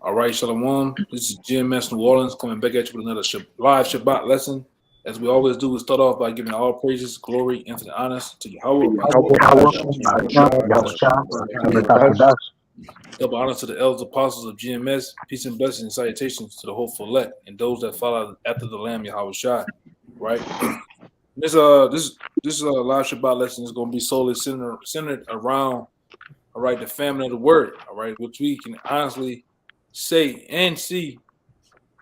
All right, Shalom. This is GMS New Orleans coming back at you with another live Shabbat lesson. As we always do, we start off by giving all praises, glory, infinite honors to Yahweh. Double honors to the elders apostles of GMS. Peace and blessings and salutations to the hopeful elect and those that follow after the Lamb Yahweh Shai. Right. This live Shabbat lesson is going to be solely centered around, all right, the family of the word, all right, which we can honestly say and see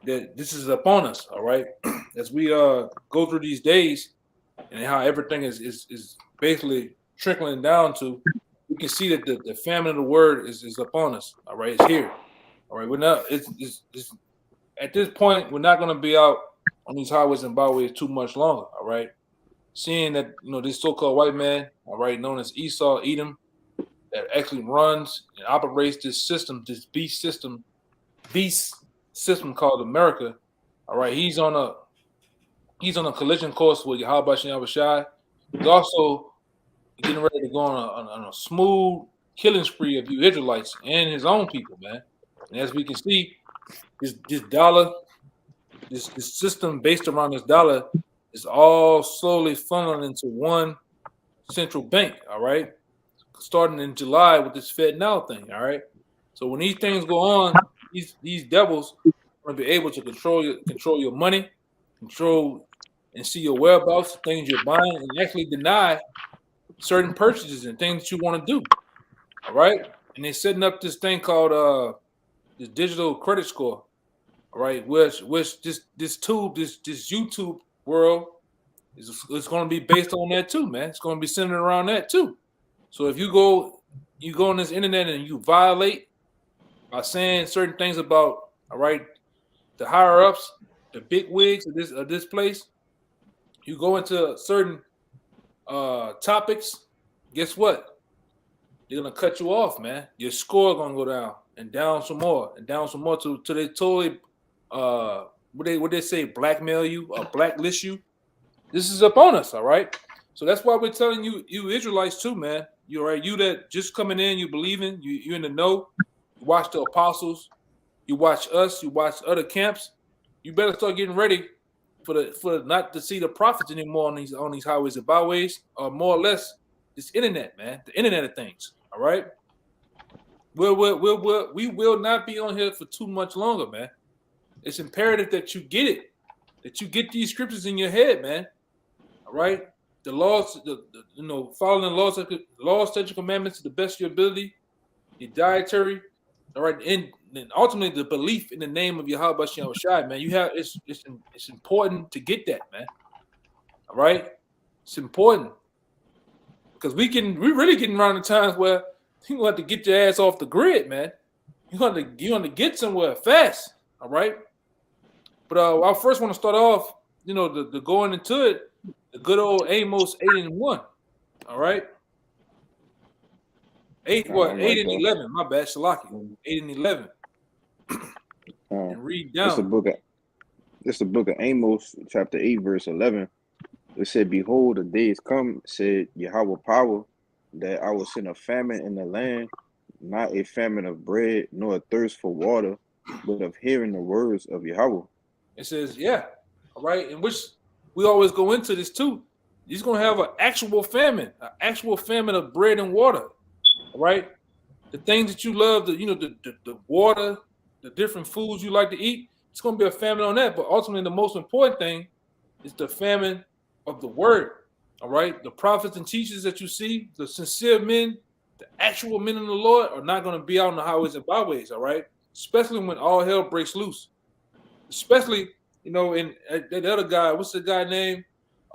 that this is upon us, all right, as we go through these days and how everything is basically trickling down to, we can see that the family of the word is upon us, all right, it's here, all right, we're not, it's at this point, we're not going to be out on these highways and byways too much longer, all right, seeing that, this so-called white man, all right, known as Esau, Edom, that actually runs and operates this system, this beast system called America. All right, he's on a collision course with Yahweh Shem Shai. He's also getting ready to go on a smooth killing spree of you Israelites and his own people, man. And as we can see, this dollar, this system based around this dollar is all slowly funneling into one central bank. All right, starting in July with this Fed Now thing. All right, so when these things go on, these devils are going to be able to control your money, control and see your whereabouts, things you're buying, and actually deny certain purchases and things that you want to do. All right, and they're setting up this thing called this digital credit score. All right, which this YouTube world is going to be based on that too, man. It's going to be centered around that too. So if you go on this internet and you violate by saying certain things about, all right, the higher ups, the big wigs of this place, you go into certain topics, guess what? They're gonna cut you off, man. Your score gonna go down and down some more till they totally what they say, blackmail you or blacklist you. This is upon us, all right. So that's why we're telling you Israelites too, man. You right, you that just coming in, you believing, you in the know. You watch the apostles, you watch us, you watch other camps. You better start getting ready for not to see the prophets anymore on these highways and byways, or more or less this internet, man, the internet of things. All right, we will not be on here for too much longer, man. It's imperative that you get it, that you get these scriptures in your head, man. All right, the laws, following the laws, statutes, commandments to the best of your ability, the dietary. All right, and ultimately the belief in the name of Yahweh Shem Shai, man. You have it's important to get that, man. All right, it's important because we're really getting around the times where you gonna have to get your ass off the grid, man. You're gonna get somewhere fast. All right, but I first want to start off, the going into it, the good old Amos 8:1. All right. 8 and 11. My bad, Shalaki. 8 and 11. And read down. It's the book of Amos, chapter 8, verse 11. It said, "Behold, the days come," said Yahweh power, "that I will send a famine in the land, not a famine of bread, nor a thirst for water, but of hearing the words of Yahweh." It says, yeah, all right, in which we always go into this too. He's gonna have an actual famine of bread and water. All right, the things that you love, the water, the different foods you like to eat, it's going to be a famine on that. But ultimately, the most important thing is the famine of the word. All right, the prophets and teachers that you see, the sincere men, the actual men in the Lord, are not going to be out on the highways and byways. All right, especially when all hell breaks loose. Especially, and the other guy, what's the guy name?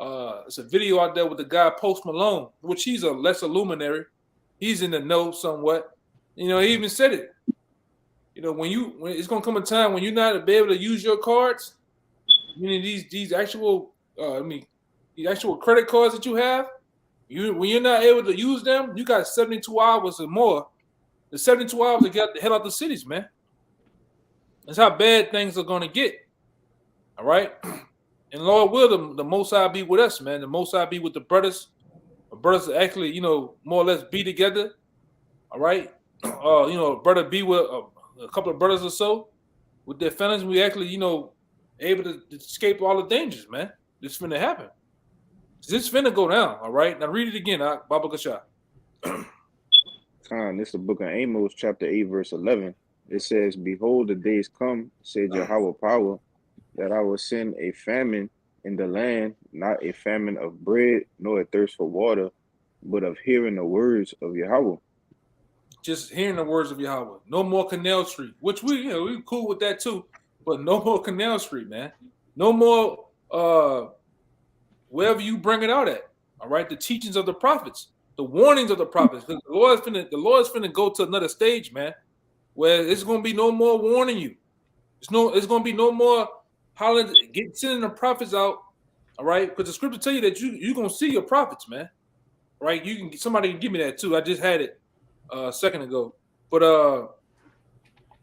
It's a video out there with the guy Post Malone, which he's a lesser luminary. He's in the know somewhat. He even said it. When it's gonna come a time when you're not be able to use your cards, meaning these actual the actual credit cards that you have, when you're not able to use them, you got 72 hours or more. The 72 hours to get the hell out the cities, man. That's how bad things are gonna get. All right. And Lord will the Most High be with us, man. The Most High be with the brothers. The brothers actually, more or less be together. All right. Brother be with a couple of brothers or so with their families. We actually, able to escape all the dangers, man. This finna happen. This finna go down. All right. Now read it again, Baba Kasha. This is the book of Amos, chapter 8, verse 11. It says, "Behold, the days come, said Yahweh power, that I will send a famine in the land, not a famine of bread, nor a thirst for water, but of hearing the words of Yahweh." Just hearing the words of Yahweh. No more Canal Street, which we cool with that too, but no more Canal Street, man. No more wherever you bring it out at. All right, the teachings of the prophets, the warnings of the prophets. The Lord is finna go to another stage, man, where it's gonna be no more warning you. It's gonna be no more hollering, sending the prophets out. All right, because the scripture tell you that you gonna see your prophets, man. Right? Somebody can give me that too. I just had it a second ago, but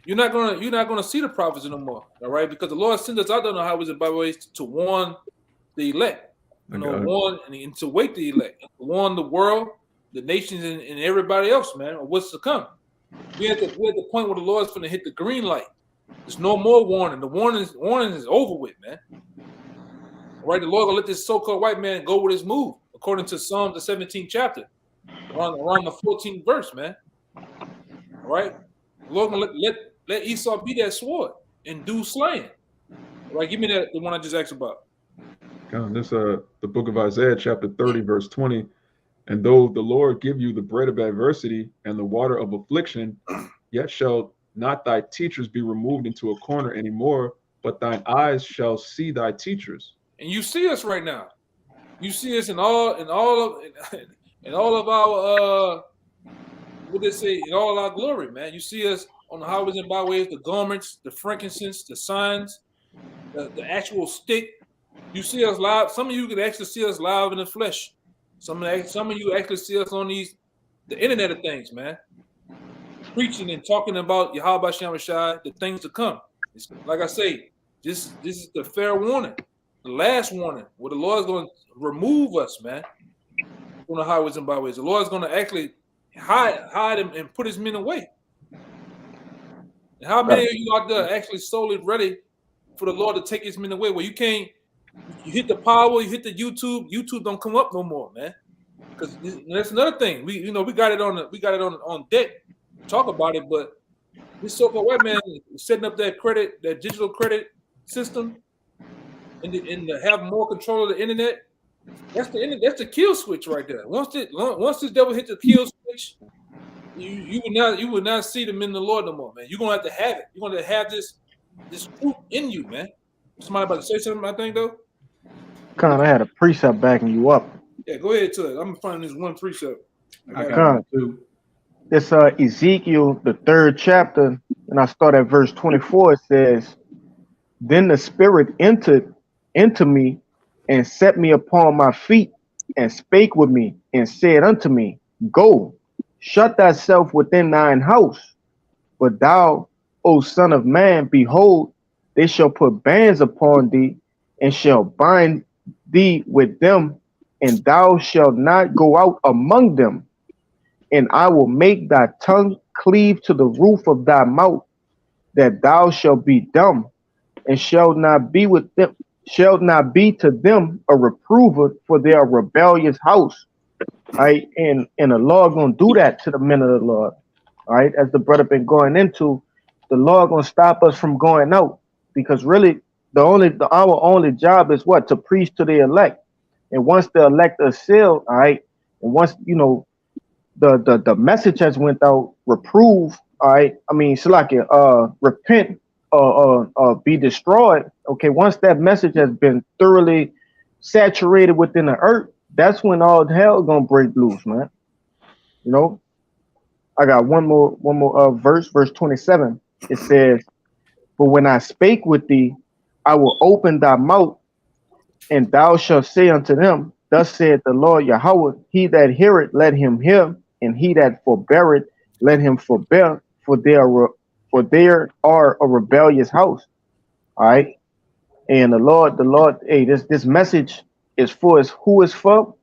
you're not gonna see the prophets no more. All right, because the Lord sent us out there on the highways and byways to warn the elect. Warn and to wake the elect, to warn the world, the nations, and everybody else, man, of what's to come. We're at the point where the Lord's going to hit the green light. There's no more warning. The warning is over with, man. All right, the Lord will let this so-called white man go with his move, according to Psalm the 17th chapter, around the 14th verse, man. All right, the Lord will let Esau be that sword and do slaying. All right, give me the one I just asked about. This the book of Isaiah, chapter 30, verse 20. "And though the Lord give you the bread of adversity and the water of affliction, yet shall not thy teachers be removed into a corner anymore, but thine eyes shall see thy teachers." And you see us right now. You see us in all of our what they say, in all our glory, man. You see us on the highways and byways, the garments, the frankincense, the signs, the actual stick. You see us live. Some of you can actually see us live in the flesh. Some of you actually see us on the internet of things, man. Preaching and talking about Yahweh Shem Rashai, the things to come. It's, like I say, this is the fair warning, the last warning, where the Lord is going to remove us, man, from the highways and byways. The Lord is going to actually hide him and put his men away. And how many of you out there actually solely ready for the Lord to take his men away? Where you can't. You hit the power, you hit the YouTube don't come up no more, man. Because that's another thing. We got it on deck to talk about it, but this so-called white man is setting up that digital credit system, and to have more control of the internet. That's the kill switch right there. Once this devil hit the kill switch, you would not see them in the Lord no more, man. You're gonna have to have it. You're gonna have this fruit in you, man. Somebody about to say something, I think, though? I had a precept backing you up. Yeah, go ahead to it. I'm finding this one precept. I got it too. It's Ezekiel, the 3rd chapter, and I start at verse 24. It says, "Then the Spirit entered into me and set me upon my feet and spake with me and said unto me, Go, shut thyself within thine house. But thou, O son of man, behold, they shall put bands upon thee and shall bind thee with them, and thou shalt not go out among them. And I will make thy tongue cleave to the roof of thy mouth, that thou shalt be dumb, and shalt not be to them a reprover for their rebellious house." All right, and the Lord gonna do that to the men of the Lord. All right, as the brother been going into, the Lord gonna stop us from going out, because really our only job is what? To preach to the elect. And once the elect are sealed, all right, and once the message has went out, reprove, all right, repent or be destroyed. Okay, once that message has been thoroughly saturated within the earth, that's when all hell gonna break loose, man. I got one more verse 27. It says, "But when I spake with thee, I will open thy mouth, and thou shalt say unto them, Thus saith the Lord Yahweh, he that heareth, let him hear, and he that forbeareth, let him forbear, for there are a rebellious house." All right. And the Lord, hey, this message is for us. Who is for?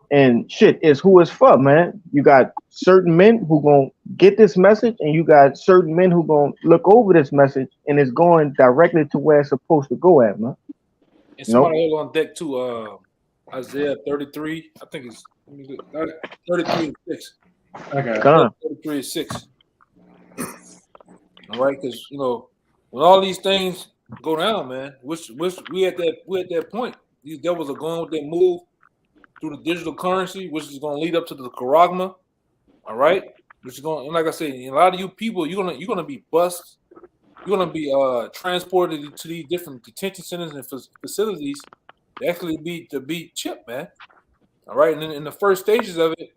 And shit is who it's for, man. You got certain men who gonna get this message, and you got certain men who gonna look over this message, and it's going directly to where it's supposed to go at, man. And You know? somebody hold on deck too. Isaiah 33. I think it's 33 and 6. I got it. Con. 33 and 6. All right, because when all these things go down, man, which we at that point. These devils are going with their move through the digital currency, which is going to lead up to the charagma. All right, which is going, and like I said, a lot of you people, you're gonna be bust. You're gonna be transported to these different detention centers and facilities to actually be chipped, man. All right, and then in the first stages of it,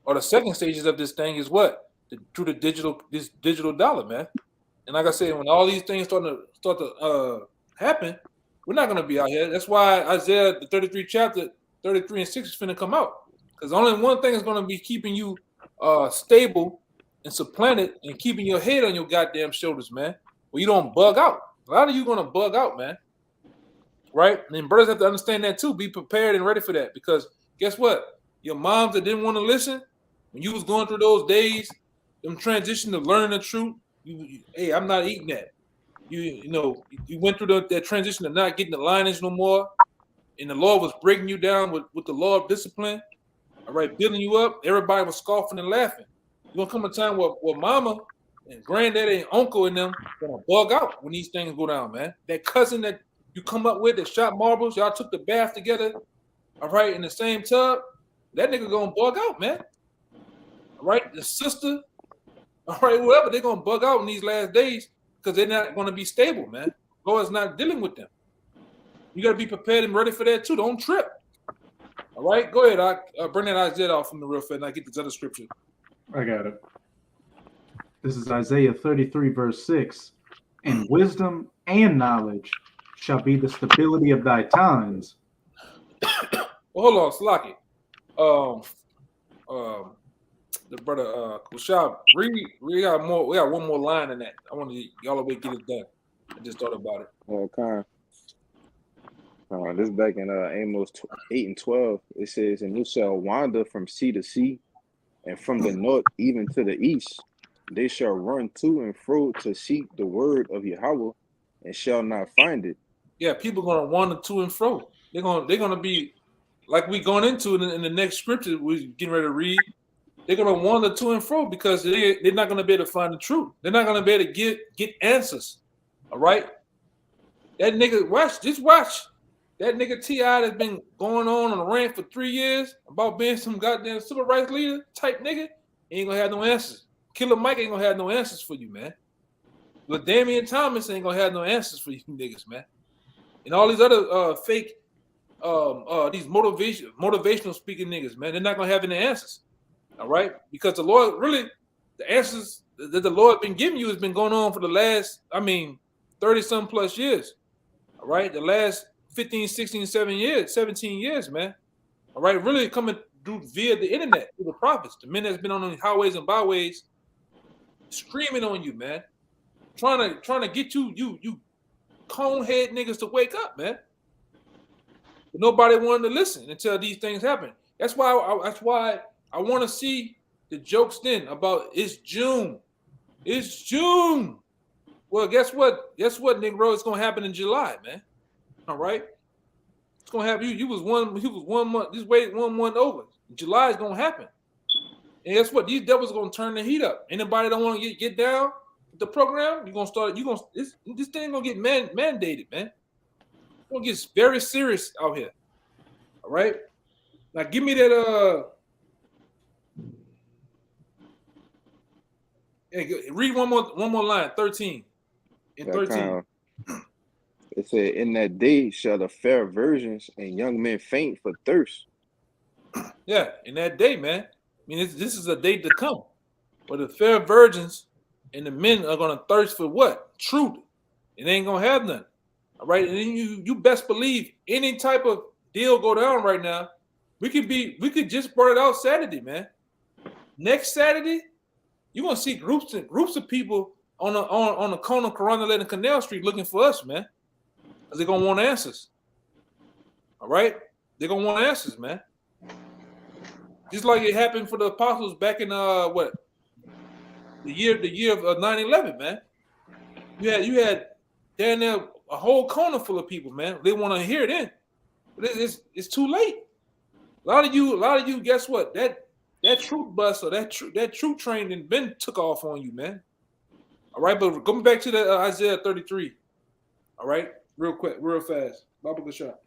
or the second stages of this thing is what? Through this digital dollar, man. And like I said, when all these things start to happen, we're not gonna be out here. That's why Isaiah the 33 chapter 33 and 6 is finna come out. Because only one thing is gonna be keeping you stable and supplanted and keeping your head on your goddamn shoulders, man. Where you don't bug out. A lot of you gonna bug out, man. Right? And then brothers have to understand that too. Be prepared and ready for that. Because guess what? Your moms that didn't want to listen, when you was going through those days, them transition to learning the truth, hey, I'm not eating that. You went through that transition of not getting the lineage no more, and the Lord was breaking you down with the law of discipline, all right, building you up. Everybody was scoffing and laughing. You're gonna come a time where mama and granddaddy and uncle and them gonna bug out when these things go down, man. That cousin that you come up with that shot marbles, y'all took the bath together, all right, in the same tub, that nigga gonna bug out, man. All right, the sister, all right, whatever, they're gonna bug out in these last days because they're not gonna be stable, man. Lord's not dealing with them. You gotta be prepared and ready for that too. Don't trip. All right, go ahead. I bring that Isaiah off from the real fast and I get this other scripture. I got it. This is Isaiah 33, verse 6. And wisdom and knowledge shall be the stability of thy times. Well, hold on, Slaki. The brother Kushab, we got one more line in that. I want to y'all away get it done. I just thought about it. Okay. This back in Amos 8 and 12. It says, and you shall wander from sea to sea, and from the north even to the east. They shall run to and fro to seek the word of Yahweh, and shall not find it. Yeah, people gonna wander to and fro. They're gonna be like we going into in the next scripture we're getting ready to read. They're gonna wander to and fro because they're not gonna be able to find the truth. They're not gonna be able to get answers. All right. That nigga, watch. That nigga T.I. that's been going on a rant for 3 years about being some goddamn civil rights leader type nigga, ain't gonna have no answers. Killer Mike ain't gonna have no answers for you, man. But Damian Thomas ain't gonna have no answers for you niggas, man. And all these other fake these motivational speaking niggas, man, they're not gonna have any answers. All right? Because the Lord really, the answers that the Lord been giving you has been going on for the last, 30-some plus years. All right, the last 15, 16, 17 years, man. All right, really coming through via the internet, through the prophets, the men that's been on the highways and byways, screaming on you, man. Trying to get you conehead niggas to wake up, man. But nobody wanted to listen until these things happen. That's why I want to see the jokes then about it's June. It's June. Well, guess what? Negro? It's gonna happen in July, man. All right. It's gonna happen. He was 1 month. Just wait 1 month over. July is gonna happen. And guess what? These devils are gonna turn the heat up. Anybody don't want to get down with the program? This thing gonna get mandated, man. It's gonna get very serious out here. All right. Now give me that read one more line, 13 and 13. It said, in that day shall the fair virgins and young men faint for thirst. Yeah, in that day, man. This is a day to come where the fair virgins and the men are gonna thirst for what? Truth. It ain't gonna have none. All right, and then you best believe any type of deal go down right now. We could just burn it out Saturday, man. Next Saturday, you're gonna see groups of people on the corner of Coronado and Canal Street looking for us, man. Because they're gonna want answers. All right? They're gonna want answers, man. Just like it happened for the apostles back in what the year of 9/11, man. You had down there a whole corner full of people, man. They want to hear it in, but it's too late. A lot of you, guess what? That truth bus or that truth train and been took off on you, man. All right, but going back to the Isaiah 33. All right, real quick, real fast. Baba good shot.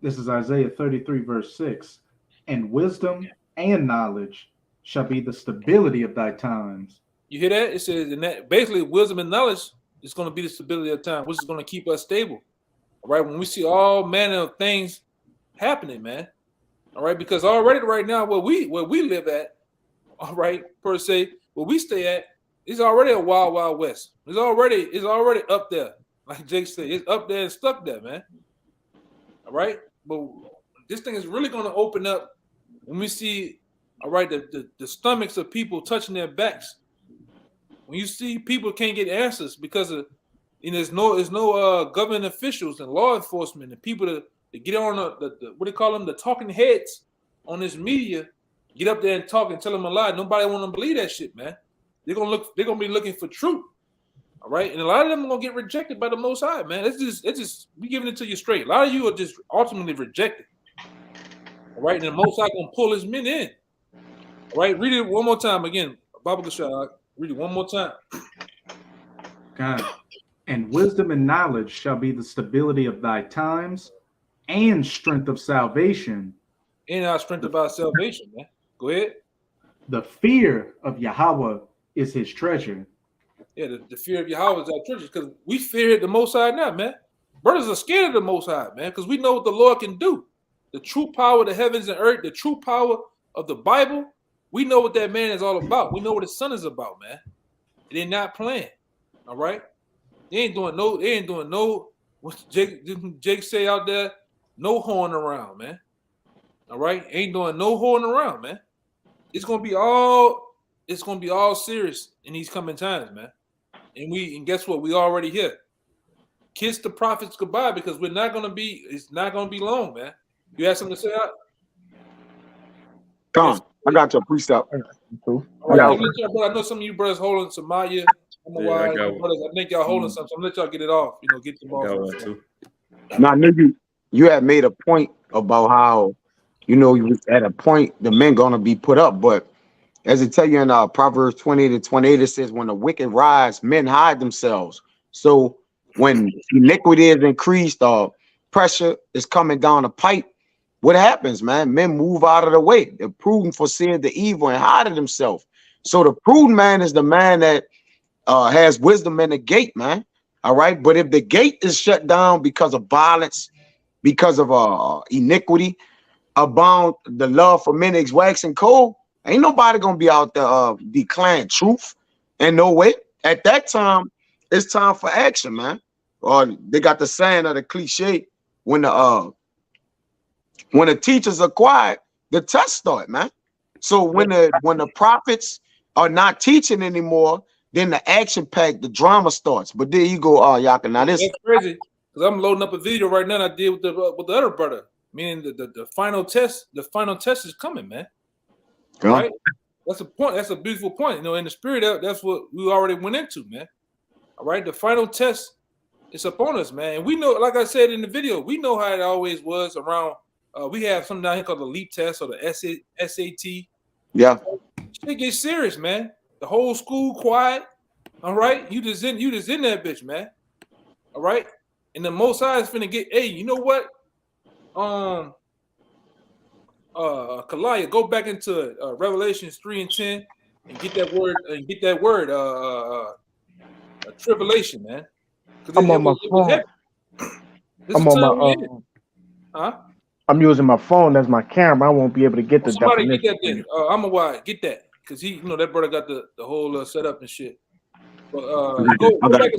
This is Isaiah 33, verse 6. And wisdom and knowledge shall be the stability of thy times. You hear that? It says, and that basically wisdom and knowledge is going to be the stability of time, which is going to keep us stable. All right, when we see all manner of things happening, man. All right, because already right now where we live at, all right, per se, where we stay at, is already a wild, wild west. It's already up there. Like Jake said, it's up there and stuck there, man. All right, but this thing is really going to open up when we see, all right, the stomachs of people touching their backs. When you see people can't get answers because of, there's no government officials and law enforcement and people to get on the what do they call them, the talking heads on this media, get up there and talk and tell them a lie. Nobody want to believe that shit, man. They're gonna be looking for truth. All right, and a lot of them are gonna get rejected by the Most High, man. It's just we giving it to you straight. A lot of you are just ultimately rejected. All right, and the Most High gonna pull his men in. All right, read it one more time again. Baba Gashad, read it one more time. God. And wisdom and knowledge shall be the stability of thy times and strength of salvation. In our strength of our salvation, man. Go ahead. The fear of Yahweh is his treasure. Yeah, the fear of Yahweh is our treasure, because we fear the Most High now, man. Brothers are scared of the Most High, man, because we know what the Lord can do. The true power of the heavens and earth, the true power of the Bible, we know what that man is all about. We know what his son is about, man. They're not playing. All right? They ain't doing no what Jake say out there, no horn around, man. All right? Ain't doing no horn around, man. It's gonna be all serious in these coming times, man. And guess what? We already here. Kiss the prophets goodbye, because it's not gonna be long, man. You have something to say out? Come, I got your precept. All right, I know some of you brothers holding Samaya. I think y'all holding something. So I'm gonna let y'all get it off. Get the ball. Now, nigga, you had made a point about how, you was at a point the men gonna be put up, but as it tell you in Proverbs 20-28, it says, when the wicked rise, men hide themselves. So when iniquity is increased or pressure is coming down the pipe, what happens, man? Men move out of the way. The prudent foresee the evil and hide themselves. So the prudent man is the man that has wisdom in the gate, man. All right. But if the gate is shut down because of violence, because of iniquity, about the love for men is waxing cold, ain't nobody gonna be out there declaring truth and no way. At that time, it's time for action, man. Or they got the saying of the cliche, when the teachers are quiet, the tests start, man. So when the prophets are not teaching anymore, then the action pack, the drama starts. But there you go, Yaka. Now this that's crazy, because I'm loading up a video right now that I did with the other brother. Meaning the final test, is coming, man. Yeah. Right? That's a point. That's a beautiful point. In the spirit, that's what we already went into, man. All right, the final test is upon us, man. And we know, like I said in the video, we know how it always was around. We have something down here called the LEAP test or the SAT. Yeah. Shit gets serious, man. The whole school quiet. All right, you just in that bitch, man. All right, and the Most High is finna get. Hey, you know what? Kalaya, go back into Revelations 3:10 and get that word. Tribulation, man. I'm on my phone. I'm using my phone as my camera. I won't be able to get the somebody definition. Get that then. I'm a wide. Get that, because that brother got the whole setup and shit. But go back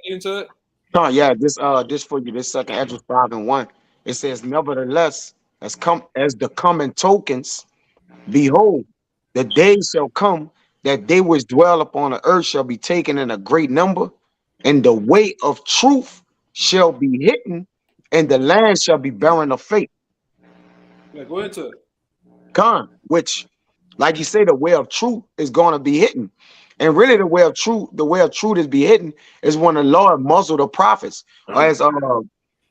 into it. Oh yeah, this for you. This second Ezra 5:1. It says, nevertheless, as the coming tokens, behold, the days shall come that they which dwell upon the earth shall be taken in a great number, and the way of truth shall be hidden, and the land shall be barren of faith. Yeah, go into it. Which, like you say, the way of truth is going to be hidden. And really the way of truth is be hidden is when the Lord muzzle the prophets. Or as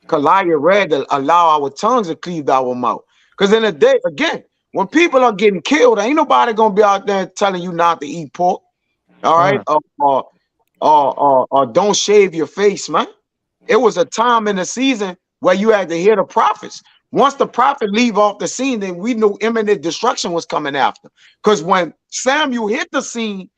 Kalia read, to allow our tongues to cleave our mouth. Because in the day, again, when people are getting killed, ain't nobody gonna be out there telling you not to eat pork. All right. Or don't shave your face, man. It was a time in the season where you had to hear the prophets. Once the prophet leave off the scene, then we knew imminent destruction was coming after. Because when Samuel hit the scene,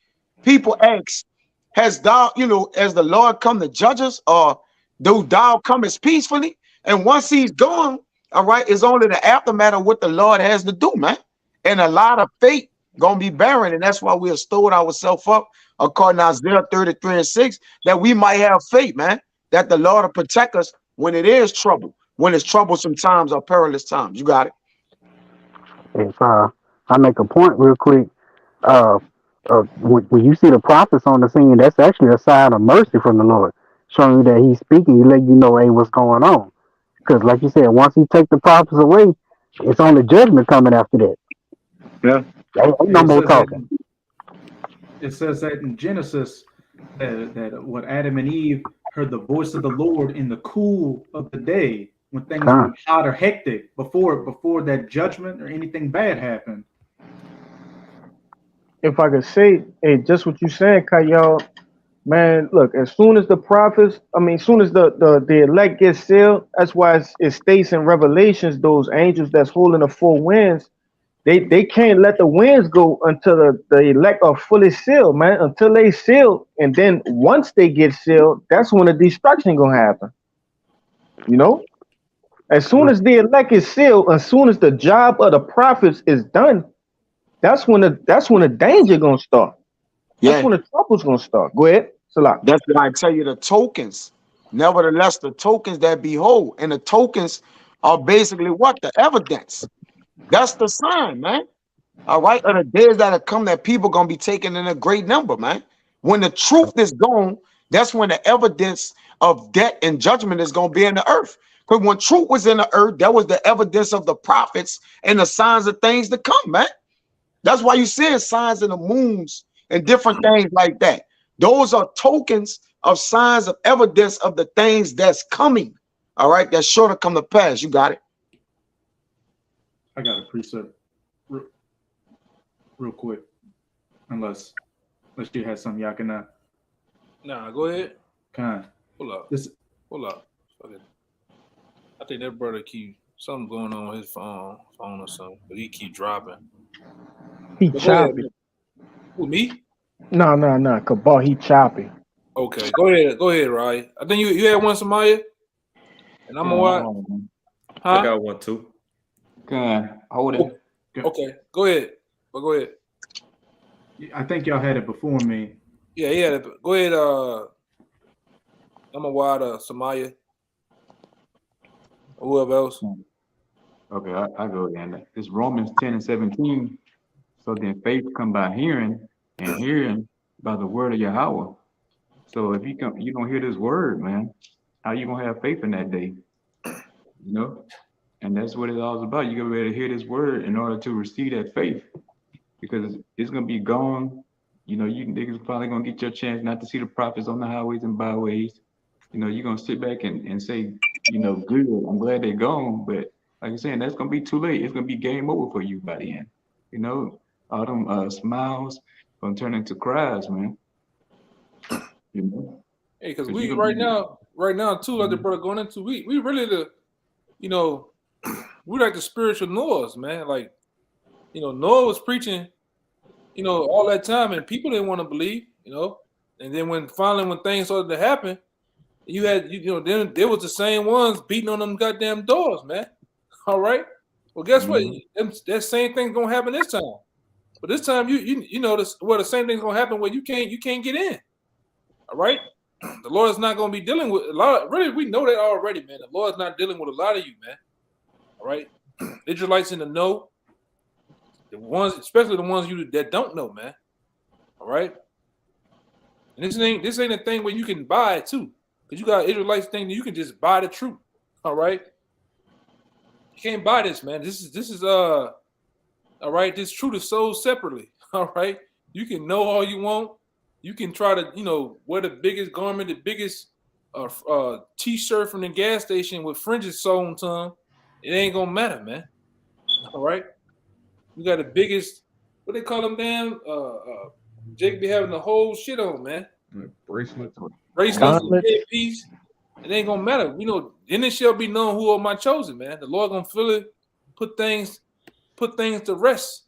people asked, has thou, as the Lord come to judge us, or do thou comest peacefully? And once he's gone, all right, it's only the aftermath of what the Lord has to do, man. And a lot of faith gonna be barren, and that's why we have stored ourselves up, according to Isaiah 33:6, that we might have faith, man, that the Lord will protect us when it is trouble, when it's troublesome times or perilous times. You got it. If I make a point real quick, uh, when you see the prophets on the scene, that's actually a sign of mercy from the Lord, showing you that He's speaking. He let you know, hey, what's going on? Because, like you said, once He take the prophets away, it's only judgment coming after that. Yeah. Ain't no more talking. It says that in Genesis that what Adam and Eve heard the voice of the Lord in the cool of the day when things were hot or hectic before that judgment or anything bad happened. If I could say, hey, just what you saying, Kyle, man, look, as soon as the prophets, as soon as the elect gets sealed, that's why it states in Revelations, those angels that's holding the four winds, they can't let the winds go until the elect are fully sealed, man, until they seal. And then once they get sealed, that's when the destruction gonna happen. As soon as the elect is sealed, as soon as the job of the prophets is done, that's when the danger gonna start. That's when the trouble's gonna start. Go ahead, Salah. That's why I tell you the tokens. Nevertheless, the tokens that behold, and the tokens are basically what? The evidence. That's the sign, man. All right. Of the days that have come that people gonna be taken in a great number, man. When the truth is gone, that's when the evidence of death and judgment is gonna be in the earth. Because when truth was in the earth, that was the evidence of the prophets and the signs of things to come, man. That's why you see signs in the moons and different things like that. Those are tokens of signs of evidence of the things that's coming. All right, that's sure to come to pass. You got it. I got a precept real quick, unless you had something y'all can. Nah, go ahead. Kind. Hold up. Hold up. Okay. I think that brother keep something going on with his phone or something, but he keep dropping. He choppy. Who, me? No, Cabal, he choppy. Okay, go ahead, Ryan. I think you had one, Samaya, and I'm gonna I got one too. Good. Hold it. Okay, go ahead. But go ahead. I think y'all had it before me. Yeah. Go ahead. I'm gonna wide Samaya. Or whoever else. Okay, I go again. It's Romans 10:17. So then faith come by hearing, and hearing by the word of Yahweh. So if you don't hear this word, man, how you gonna have faith in that day? And that's what it's all about. You gotta be able to hear this word in order to receive that faith, because it's gonna be gone. You niggas probably gonna get your chance not to see the prophets on the highways and byways. You're gonna sit back and say, good, I'm glad they're gone, but like I'm saying, that's gonna be too late. It's gonna be game over for you by the end. All them smiles gonna turn into cries, man. Hey, because we right now too, like the brother going into, we really we like the spiritual Noahs, man. Like, Noah was preaching, all that time, and people didn't want to believe, and then when things started to happen, you had, then there was the same ones beating on them goddamn doors, man. All right. Well, guess what? That same thing's gonna happen this time. But this time, you notice the same thing's gonna happen where you can't get in. All right. The Lord is not gonna be dealing with a lot. Really, we know that already, man. The Lord is not dealing with a lot of you, man. All right. Israelites in the know, the ones, especially the ones that don't know, man. All right. And this ain't a thing where you can buy it too, because you got Israelites thinking you can just buy the truth. All right. You can't buy this, man. This is all right. This truth is sold separately. All right. You can know all you want. You can try to, wear the biggest garment, the biggest t-shirt from the gas station with fringes sewn to them. It ain't gonna matter, man. All right. You got the biggest, what they call them, damn. Jake be having the whole shit on, man. Bracelets. Piece. It ain't gonna matter. Then it shall be known who are my chosen, man. The Lord gonna feel it, put things to rest.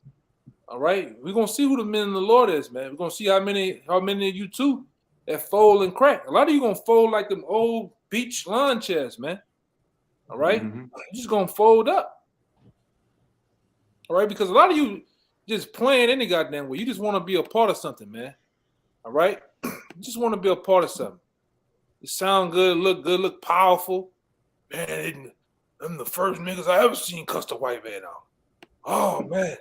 All right, we're gonna see who the men of the Lord is, man. We're gonna see how many of you too that fold and crack. A lot of you gonna fold like them old beach lawn chairs, man. All right, You're just gonna fold up. All right, because a lot of you just playing any goddamn way. You just want to be a part of something, man. All right, you just want to be a part of something. It sound good, look powerful, man. I'm the first niggas I ever seen cuss the white man out. Oh man.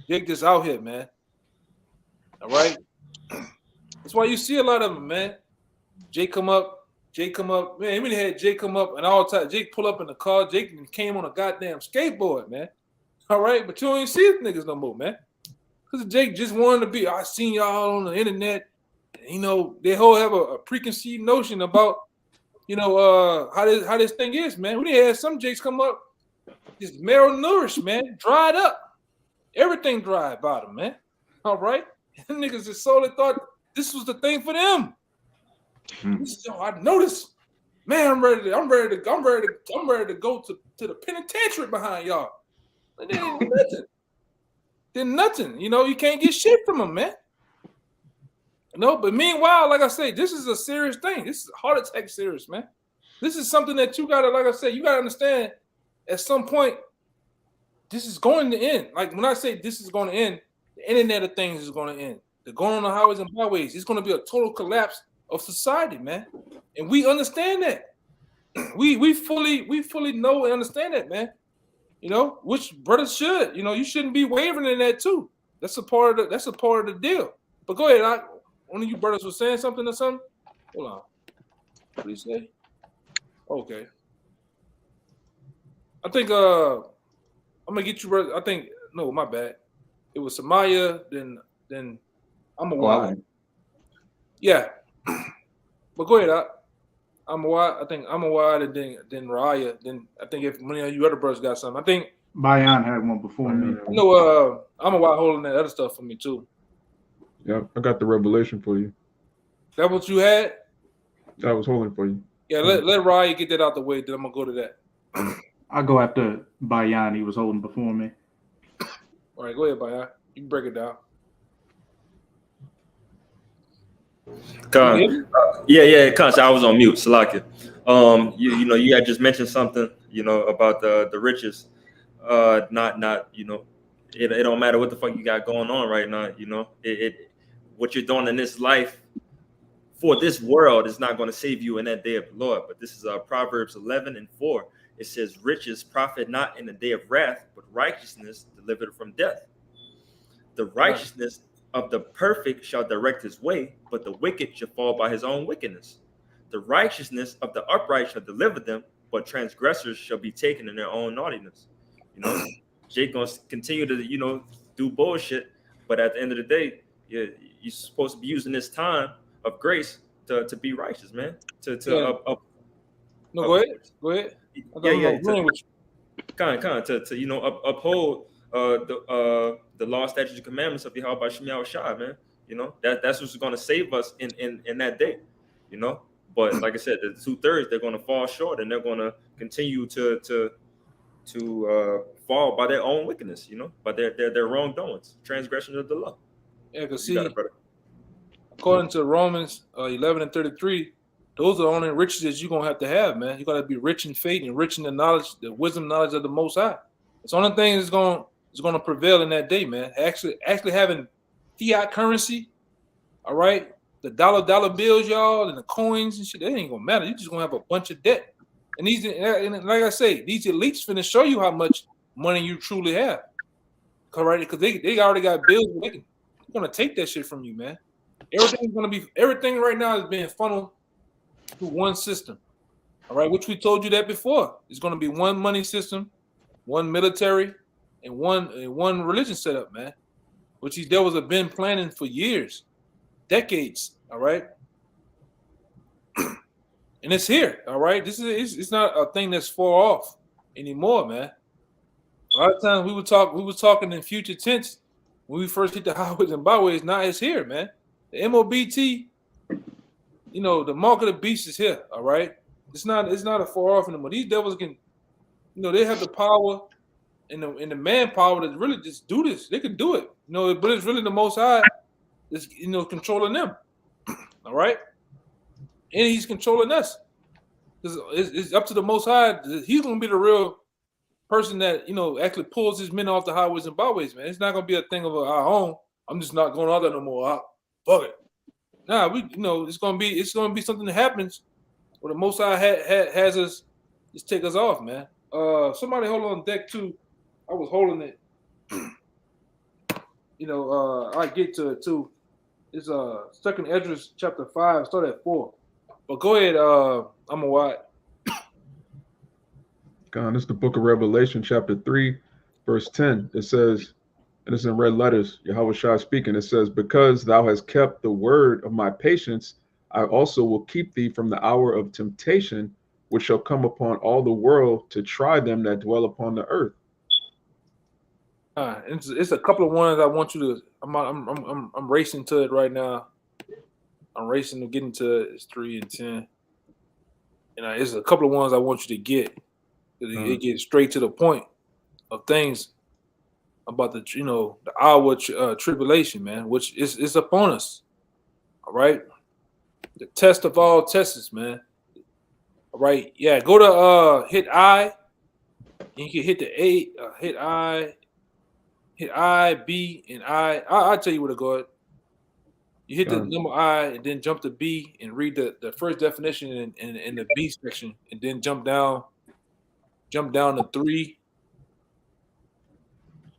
Jake just out here, man. All right. That's why you see a lot of them, man. Jake come up. Man, even had Jake come up and all time. Jake pull up in the car. Jake came on a goddamn skateboard, man. All right, but you don't even see niggas no more, man. Because Jake just wanted to be. I seen y'all on the internet. They whole have a preconceived notion about, how this thing is, man. We had some Jakes come up, just malnourished, man, dried up. Everything dry about them, man. All right, them niggas just solely thought this was the thing for them. I noticed, man. I'm ready to go to the penitentiary behind y'all. And then nothing. You can't get shit from them, man. But meanwhile, like I say, this is a serious thing. This is heart attack serious, man. This is something that you gotta, like I say, you gotta understand. At some point, this is going to end. Like when I say this is going to end, the Internet of Things is going to end. The going on the highways and byways, it's going to be a total collapse of society, man. And we understand that. We fully know and understand that, man. Which brothers should. You shouldn't be wavering in that too. That's a part of the deal. But go ahead. One of you brothers was saying something or something. Hold on. What did he say? Okay. I think I'm gonna get you, brother. I think no, my bad. It was Samaya, then I'm a wide. Yeah, but go ahead. I'm a wide. I think I'm a wide, and then Raya. Then I think if many of you other brothers got something, I think Bayan had one before me. I'm a wide holding that other stuff for me too. Yeah, I got the revelation for you. That what you had? I was holding for you. Yeah, let Raya get that out the way. Then I'm gonna go to that. I'll go after Bayan. He was holding before me. All right, go ahead, Bayan. You can break it down. Conch, I was on mute. Salakia. You had just mentioned something, about the riches. It don't matter what the fuck you got going on right now. What you're doing in this life for this world is not going to save you in that day of the Lord. But this is Proverbs 11:4. It says, riches profit not in the day of wrath, but righteousness delivered from death. The righteousness of the perfect shall direct his way, but the wicked shall fall by his own wickedness. The righteousness of the upright shall deliver them, but transgressors shall be taken in their own naughtiness. Jake gonna continue to, do bullshit, but at the end of the day, you're supposed to be using this time of grace to be righteous, man. Go ahead. To uphold the law, statutes, and commandments of Yahweh Shem Shai, man. That's what's going to save us in that day. But like I said, the 2/3 they're going to fall short, and they're going to continue to fall by their own wickedness, by their wrongdoings, transgression of the law. Yeah, because according to Romans 11:33. Those are the only riches that you're going to have, man. You got to be rich in faith and rich in the knowledge, the wisdom, knowledge of the Most High. It's the only thing that's going to prevail in that day, man. Actually having fiat currency, all right? The dollar bills, y'all, and the coins and shit, that ain't going to matter. You're just going to have a bunch of debt. And like I say, these elites finna show you how much money you truly have. Correct? Because they already got bills. They're going to take that shit from you, man. Everything right now is being funneled through one system, all right, which we told you that before. It's going to be one money system, one military, and one religion setup, man. Which these devils have been planning for years, decades. All right, and it's here. All right, it's not a thing that's far off anymore, man. A lot of times we was talking in future tense when we first hit the highways and byways. Now it's here, man. The MOBT, the mark of the beast is here. All right, it's not a far off anymore. These devils can, they have the power and the manpower to really just do this. They can do it, but it's really the Most High that's controlling them. All right, and He's controlling us. It's up to the Most High. He's gonna be the real person that actually pulls his men off the highways and byways, man. It's not gonna be a thing of our own. I'm just not going out there no more. Fuck it. Nah, it's gonna be something that happens where the Most High has us just take us off, man. Somebody hold on deck too. I was holding it. I get to it too. It's 2nd Ezra chapter 5, start at 4. But go ahead, I'm a what? God, it's the book of Revelation, chapter 3, verse 10. It says, and it's in red letters, Yahweh Shai speaking, it says, because thou hast kept the word of my patience, I also will keep thee from the hour of temptation, which shall come upon all the world to try them that dwell upon the earth. It's a couple of ones I want you to. I'm racing to it right now. I'm racing to get into it. It's 3 and 10. It's a couple of ones I want you to get. It gets straight to the point of things about the hour tribulation, man, which is upon us. All right, the test of all tests, man. All right, yeah. Go to hit I, and you can hit the A. Hit I, B, and I. I'll tell you where to go. You hit the number I, and then jump to B, and read the first definition in the B section, and then jump down to 3.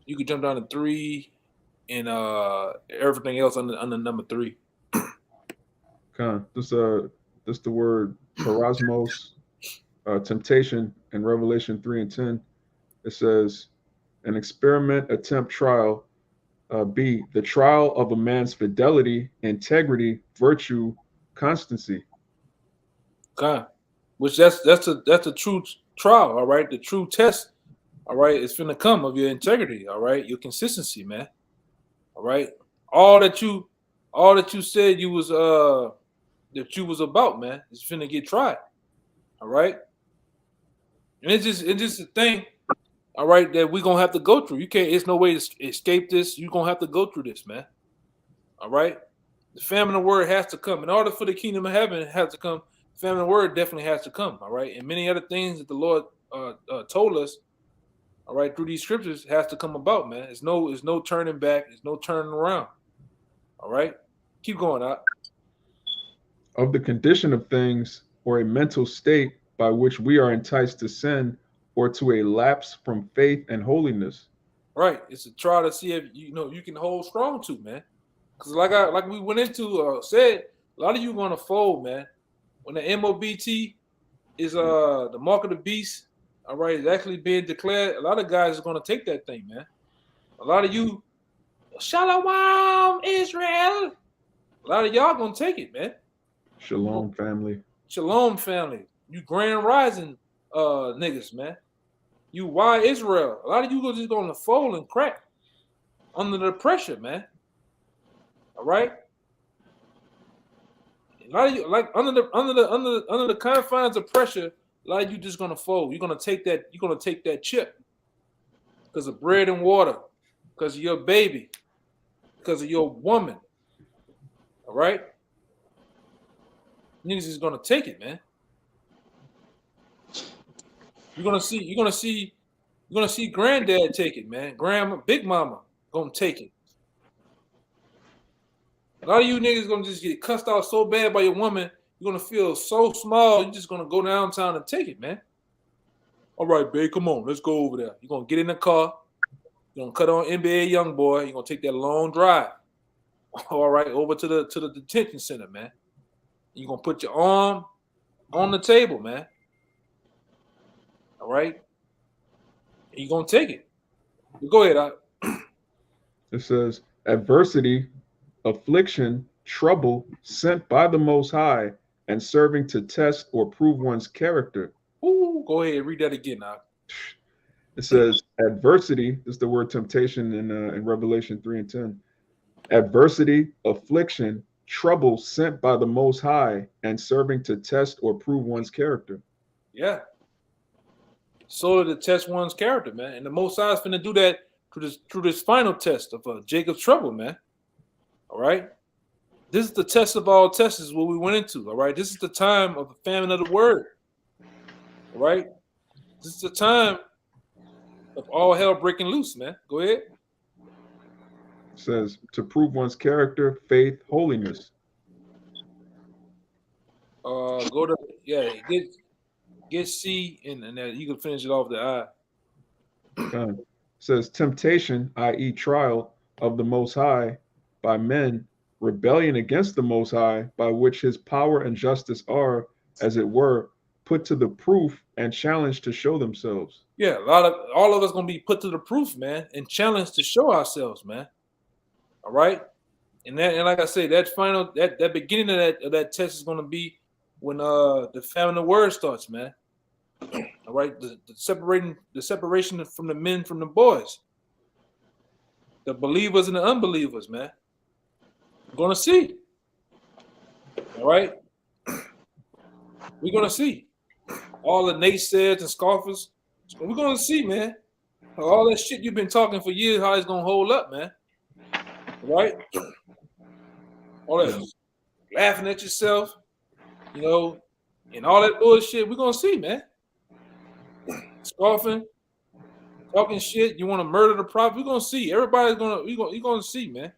You could jump down to 3 and everything else under number 3. This the word parasmos, temptation in Revelation 3 and 10. It says, an experiment, attempt, trial. B, the trial of a man's fidelity, integrity, virtue, constancy. Which that's a true trial, all right. The true test, all right, it's finna come of your integrity, all right, your consistency, man. All right. All that you said you was about, man, is finna get tried. All right. And it's just a thing, all right, that we're gonna have to go through. It's no way to escape this. You're gonna have to go through this, man. All right. The famine of word has to come. In order for the kingdom of heaven has to come, famine of word definitely has to come. All right. And many other things that the Lord told us, all right, through these scriptures has to come about, man. There's no turning back. There's no turning around. All right. Keep going out. Of the condition of things, or a mental state by which we are enticed to sin, or to a lapse from faith and holiness. Right. It's a try to see if you can hold strong to, man. Because like we went into said, a lot of you gonna fold, man. When the MOBT is the mark of the beast, all right, is actually being declared, a lot of guys are gonna take that thing, man. A lot of you, Shalom Israel. A lot of y'all gonna take it, man. Shalom family. Shalom family. You grand rising niggas, man. You why Israel? A lot of you just gonna fold and crack under the pressure, man. All right. A lot of you, like under the confines of pressure, a lot of you just gonna fold. You're gonna take that chip because of bread and water, because of your baby, because of your woman. All right. Niggas is gonna take it, man. You're gonna see granddad take it, man. Grandma, big mama gonna take it. A lot of you niggas gonna just get cussed out so bad by your woman, you're gonna feel so small, you're just gonna go downtown and take it, man. All right, babe, come on, let's go over there. You're gonna get in the car, you're gonna cut on NBA Youngboy, you're gonna take that long drive. All right, over to the detention center, man. You're gonna put your arm on the table, man. All right. You're gonna take it. Go ahead. It says, adversity, affliction, trouble sent by the Most High and serving to test or prove one's character. Ooh, go ahead. Read that again now. It says, adversity is the word temptation in Revelation 3 and 10. Adversity, affliction, trouble sent by the Most High and serving to test or prove one's character. Yeah. So to test one's character, man. And the Most High is finna do that through this final test of Jacob's trouble, man. All right. This is the test of all tests, is what we went into. All right. This is the time of the famine of the word. All right. This is the time of all hell breaking loose, man. Go ahead. It says to prove one's character, faith, holiness. Go to get C and you can finish it off the I. It says temptation, i.e., trial of the Most High by men, rebellion against the Most High, by which his power and justice are, as it were, put to the proof and challenged to show themselves. Yeah, all of us gonna be put to the proof, man, and challenged to show ourselves, man. All right, and like I say, that beginning of that test is gonna be when the famine of the word starts, man. All right, the separation from the men from the boys, the believers and the unbelievers, man. We're gonna see. All right, we're gonna see all the naysayers and scoffers. We're gonna see, man. All that shit you've been talking for years, how it's gonna hold up, man. Right? All that laughing at yourself, and all that bullshit. We're gonna see, man. Scoffing, talking shit. You want to murder the prophet? We're gonna see. Everybody's you're gonna see, man.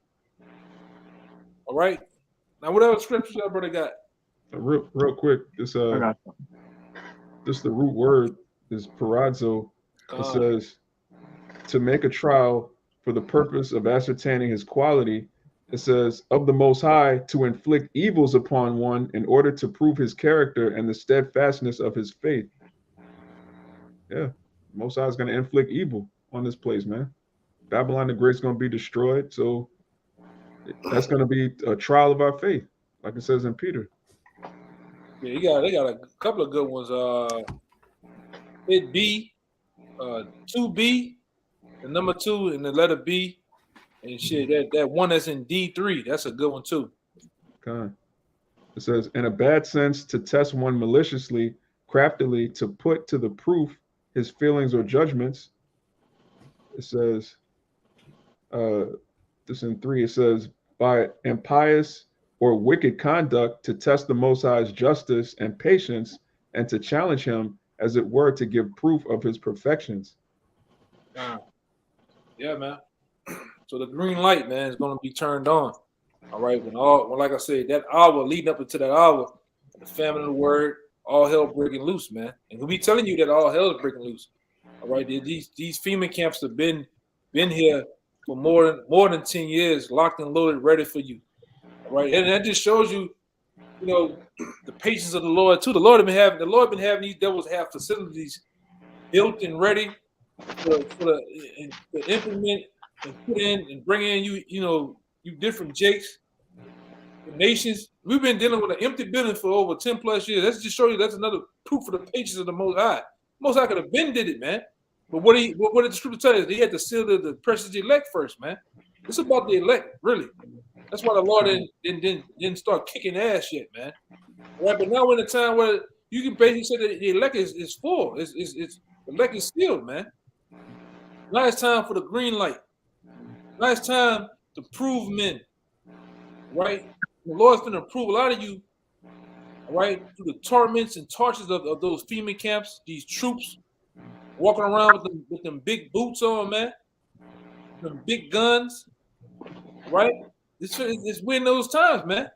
All right. Now, whatever scriptures that brother got. Real quick, this the root word is parazzo. It says to make a trial for the purpose of ascertaining his quality. It says of the Most High to inflict evils upon one in order to prove his character and the steadfastness of his faith. Yeah, Most High is going to inflict evil on this place, man. Babylon the Great is going to be destroyed, so that's going to be a trial of our faith, like it says in Peter. Yeah, they got a couple of good ones. It B, 2B, the number 2 and the letter B, and shit. That one that's in D3, that's a good one too. Okay. It says, in a bad sense, to test one maliciously, craftily, to put to the proof his feelings or judgments. It says, this in 3, it says, by impious or wicked conduct to test the Most High's justice and patience and to challenge him, as it were, to give proof of his perfections. Yeah, man. So the green light, man, is going to be turned on. All right. When like I said, that hour leading up into that hour, the famine of the word, all hell breaking loose, man. And we'll be telling you that all hell is breaking loose. All right. These FEMA camps have been here for more than 10 years, locked and loaded, ready for you. All right. And that just shows you, the patience of the Lord too. The Lord been having these devils have facilities built and ready to implement and put in and bring in you different jakes, nations. We've been dealing with an empty building for over 10 plus years. That's just show you that's another proof of the patience of the Most High. Most High could have been did it, man. But what did the scripture tell us? He had to seal the precious elect first, man. It's about the elect, really. That's why the Lord didn't start kicking ass yet, man. Right, but now we're in a time where you can basically say that the elect is full. It's the elect is sealed, man. Now it's time for the green light. Now it's time to prove men. Right? The Lord's going to prove a lot of you, right, through the torments and torches of those FEMA camps, these troops walking around with them big boots on, man, them big guns, right? It's win those times, man.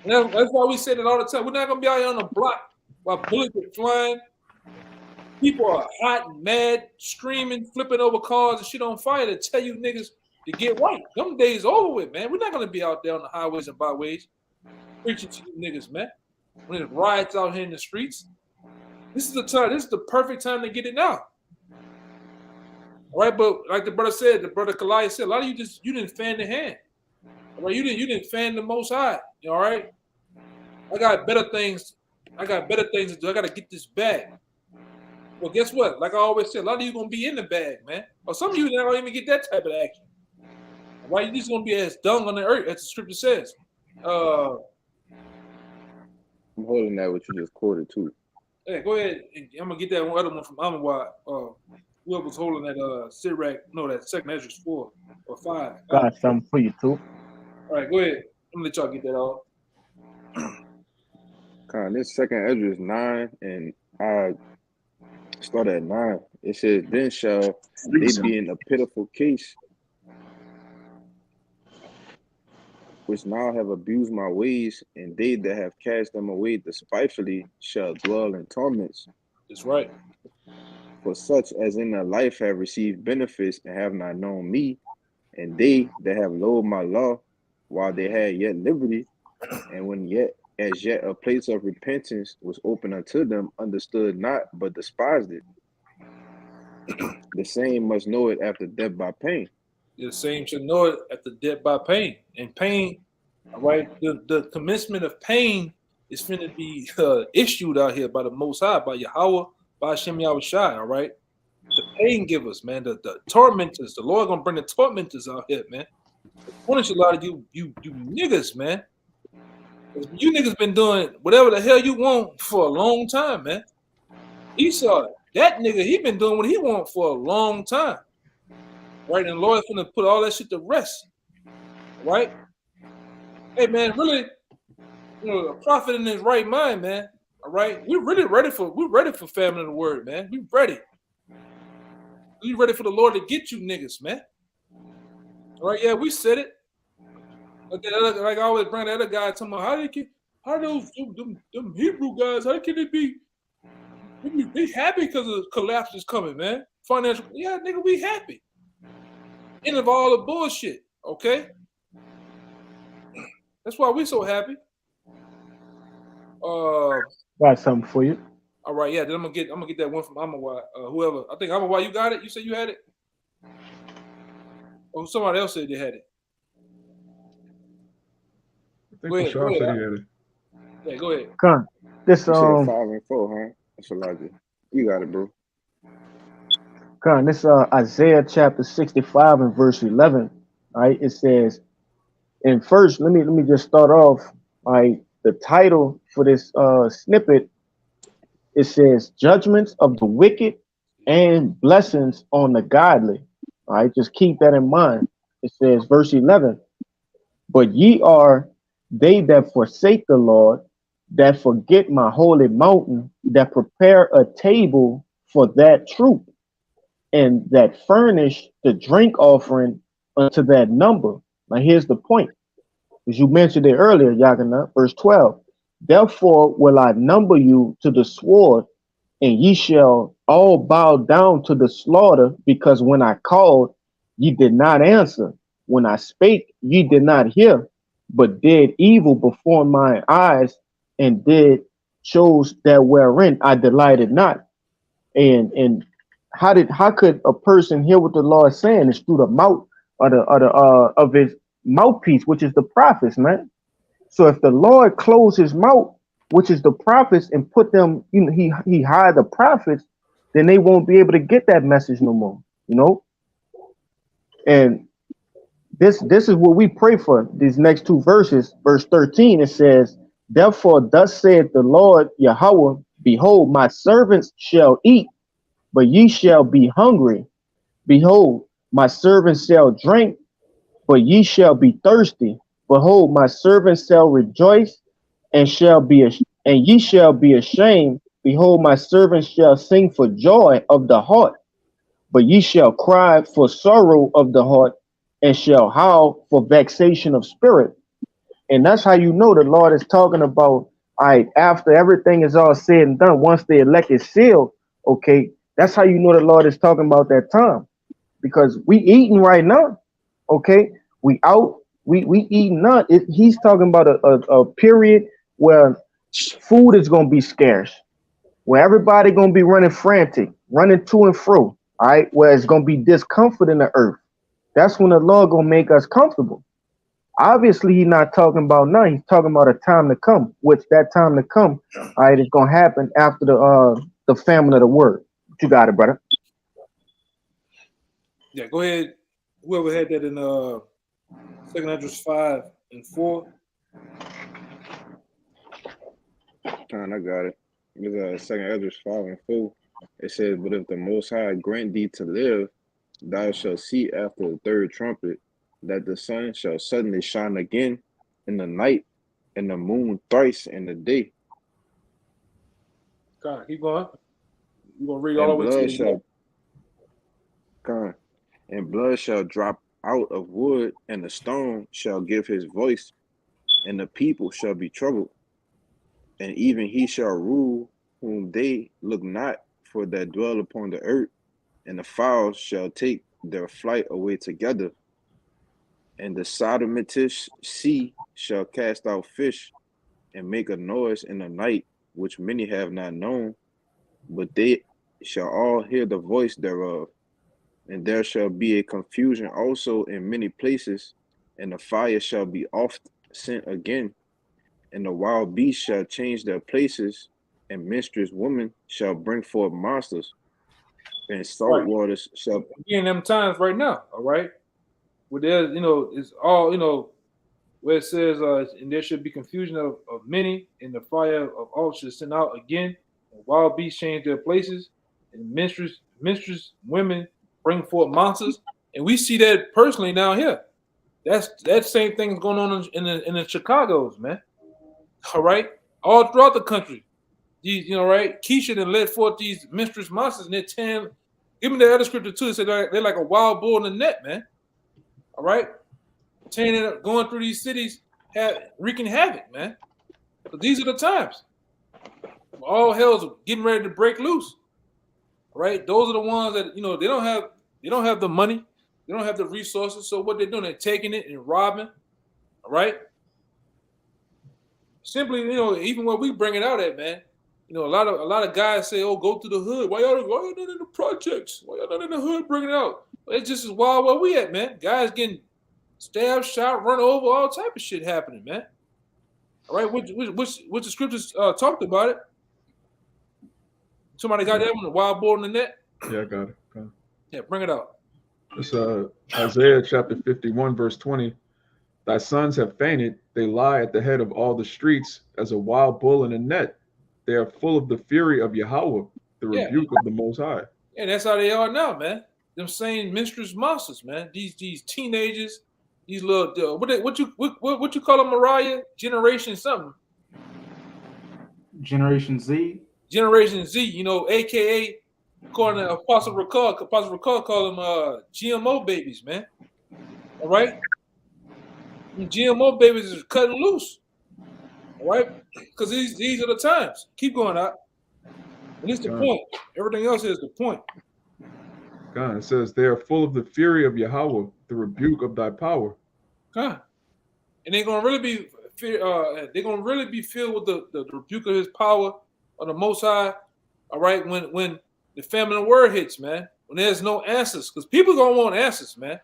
And that's why we say that all the time. We're not going to be out here on the block while bullets are flying. People are hot and mad, screaming, flipping over cars and shit on fire to tell you niggas to get right. Them days over with, man. We're not going to be out there on the highways and byways preaching to you niggas, man. When there's riots out here in the streets. This is the time. This is the perfect time to get it now. All right, but like the brother said, the brother Kalai said, a lot of you didn't fan the hand. All right, you didn't fan the Most High. All right, I got better things. I got better things to do. I got to get this bag. Well, guess what? Like I always say, a lot of you gonna be in the bag, man. Or some of you not gonna even get that type of action. Why you just gonna be as dung on the earth, as the scripture says? I'm holding that what you just quoted too. Hey, go ahead. I'm gonna get that other one from Amawat. Whoever's holding that Sirach, no, that second Ezra's 4 or 5. Got something for you too. All right, go ahead. I'm gonna let y'all get that off. This second Ezra is 9, and I start at 9. It says, "Then shall they be in a pitiful case, which now have abused my ways, and they that have cast them away despitefully shall dwell in torments. That's right. For such as in their life have received benefits and have not known me, and they that have loathed my law while they had yet liberty, and when as yet a place of repentance was open unto them, understood not, but despised it. The same must know it after death by pain." The same should know it at the death by pain. And pain, all right, the commencement of pain is finna be issued out here by the Most High, by Yahweh, by Hashem Yahushai, all right? The pain givers, man, the tormentors, the Lord gonna bring the tormentors out here, man. Punish a lot of you niggas, man. You niggas been doing whatever the hell you want for a long time, man. Esau, that nigga, he been doing what he want for a long time. Right, and the Lord's gonna put all that shit to rest. Right? Hey man, really, a prophet in his right mind, man. All right, we're ready for famine of the word, man. We ready. We ready for the Lord to get you niggas, man. All right, yeah, we said it. Like I always bring that other guy talking about how those them Hebrew guys, how can they be happy because the collapse is coming, man? Financial, yeah, nigga, we happy. End of all the bullshit, okay? That's why we so happy. Got something for you. All right, yeah. Then I'm gonna get that one from Amawai. Whoever. I think Amawai, you got it. You said you had it. Or somebody else said they had it. I think Bashar said he had it. Yeah, go ahead. Con. This You said 5 and 4, huh? That's a lot. You got it, bro. Con. This Isaiah chapter 65 and verse 11. All right, it says, and first let me just start off. All right, the title for this snippet, it says judgments of the wicked and blessings on the godly. All right, just keep that in mind. It says verse 11, but ye are they that forsake the Lord, that forget my holy mountain, that prepare a table for that troop, and that furnish the drink offering unto that number. Now here's the point, as you mentioned it earlier, Yagana, verse 12. Therefore will I number you to the sword, and ye shall all bow down to the slaughter, because when I called, ye did not answer. When I spake, ye did not hear, but did evil before mine eyes, and did chose that wherein I delighted not. And how could a person hear what the Lord is saying? It's through the mouth of his mouthpiece, which is the prophets, man. So if the Lord closed his mouth, which is the prophets, and put them, you know, he hired the prophets, then they won't be able to get that message no more, you know. And this is what we pray for. These next two verses, verse 13, it says, therefore thus saith the Lord Yahweh, behold, my servants shall eat, but ye shall be hungry. Behold, my servants shall drink, but ye shall be thirsty. Behold, my servants shall rejoice, and ye shall be ashamed. Behold, my servants shall sing for joy of the heart, but ye shall cry for sorrow of the heart, and shall howl for vexation of spirit. And that's how you know the Lord is talking about, all right, after everything is all said and done, once the elect is sealed, okay, that's how you know the Lord is talking about that time. Because we eating right now, okay? We out, we eating none. He's talking about a period where food is going to be scarce, where everybody going to be running frantic, running to and fro. All right, where it's gonna be discomfort in the earth. That's when the Lord gonna make us comfortable. Obviously, he's not talking about now. He's talking about a time to come, which that time to come, all right, is gonna happen after the famine of the word. You got it, brother. Yeah, go ahead. Whoever had that in 2 Esdras 5 and 4. I got it. It's 2 Esdras 5 and 4. It says, "But if the Most High grant thee to live, thou shalt see after the third trumpet that the sun shall suddenly shine again in the night, and the moon thrice in the day, God, keep going. You gonna read all the and way to blood the shall and blood shall drop out of wood, and the stone shall give his voice, and the people shall be troubled, and even he shall rule whom they look not for that dwell upon the earth, and the fowls shall take their flight away together, and the Sodomitish sea shall cast out fish, and make a noise in the night, which many have not known, but they shall all hear the voice thereof. And there shall be a confusion also in many places, and the fire shall be oft sent again, and the wild beasts shall change their places, and mistress women shall bring forth monsters, and salt right. waters shall We're in them times right now, all right? Where there's, it's all, where it says, and there should be confusion of many, and the fire of all should send out again, and wild beasts change their places, and mistress women bring forth monsters. And we see that personally now here. That same thing is going on in the Chicago's, man. All right, all throughout the country. These, right? Keisha then led forth these mistress monsters, and they're tearing. Give me the other scripture too. It said they're like a wild bull in the net, man. All right, tearing it up, going through these cities, wreaking havoc, man. But these are the times. All hell's getting ready to break loose. All right, those are the ones that they don't have the money, they don't have the resources. So what they're doing, they're taking it and robbing. All right. Simply, even when we bring it out at, man, a lot of guys say, "Oh, go to the hood. Why y'all not in the projects? Why y'all not in the hood bringing it out?" Well, it's just as wild where we at, man. Guys getting stabbed, shot, run over, all type of shit happening, man. All right, which the scriptures talked about it. Somebody got that one, the wild bull in the net. Yeah, I got it. Yeah, bring it out. It's Isaiah chapter 51, verse 20. Thy sons have fainted, they lie at the head of all the streets as a wild bull in a net. They are full of the fury of Yahweh, the rebuke of the Most High. And that's how they are now, man. Them same mistress monsters, man. These teenagers, these little what you call them, Mariah? Generation something. Generation Z. Generation Z, aka according to Apostle Ricard call them GMO babies, man. All right. GMO babies is cutting loose, all right? Because these are the times. Keep going out. And it's the point. Everything else is the point. God, it says they are full of the fury of Yahweh, the rebuke of thy power. God. And they're gonna really be filled with the rebuke of his power of the Most High. All right, when the famine of word hits, man, when there's no answers, because people gonna want answers, man.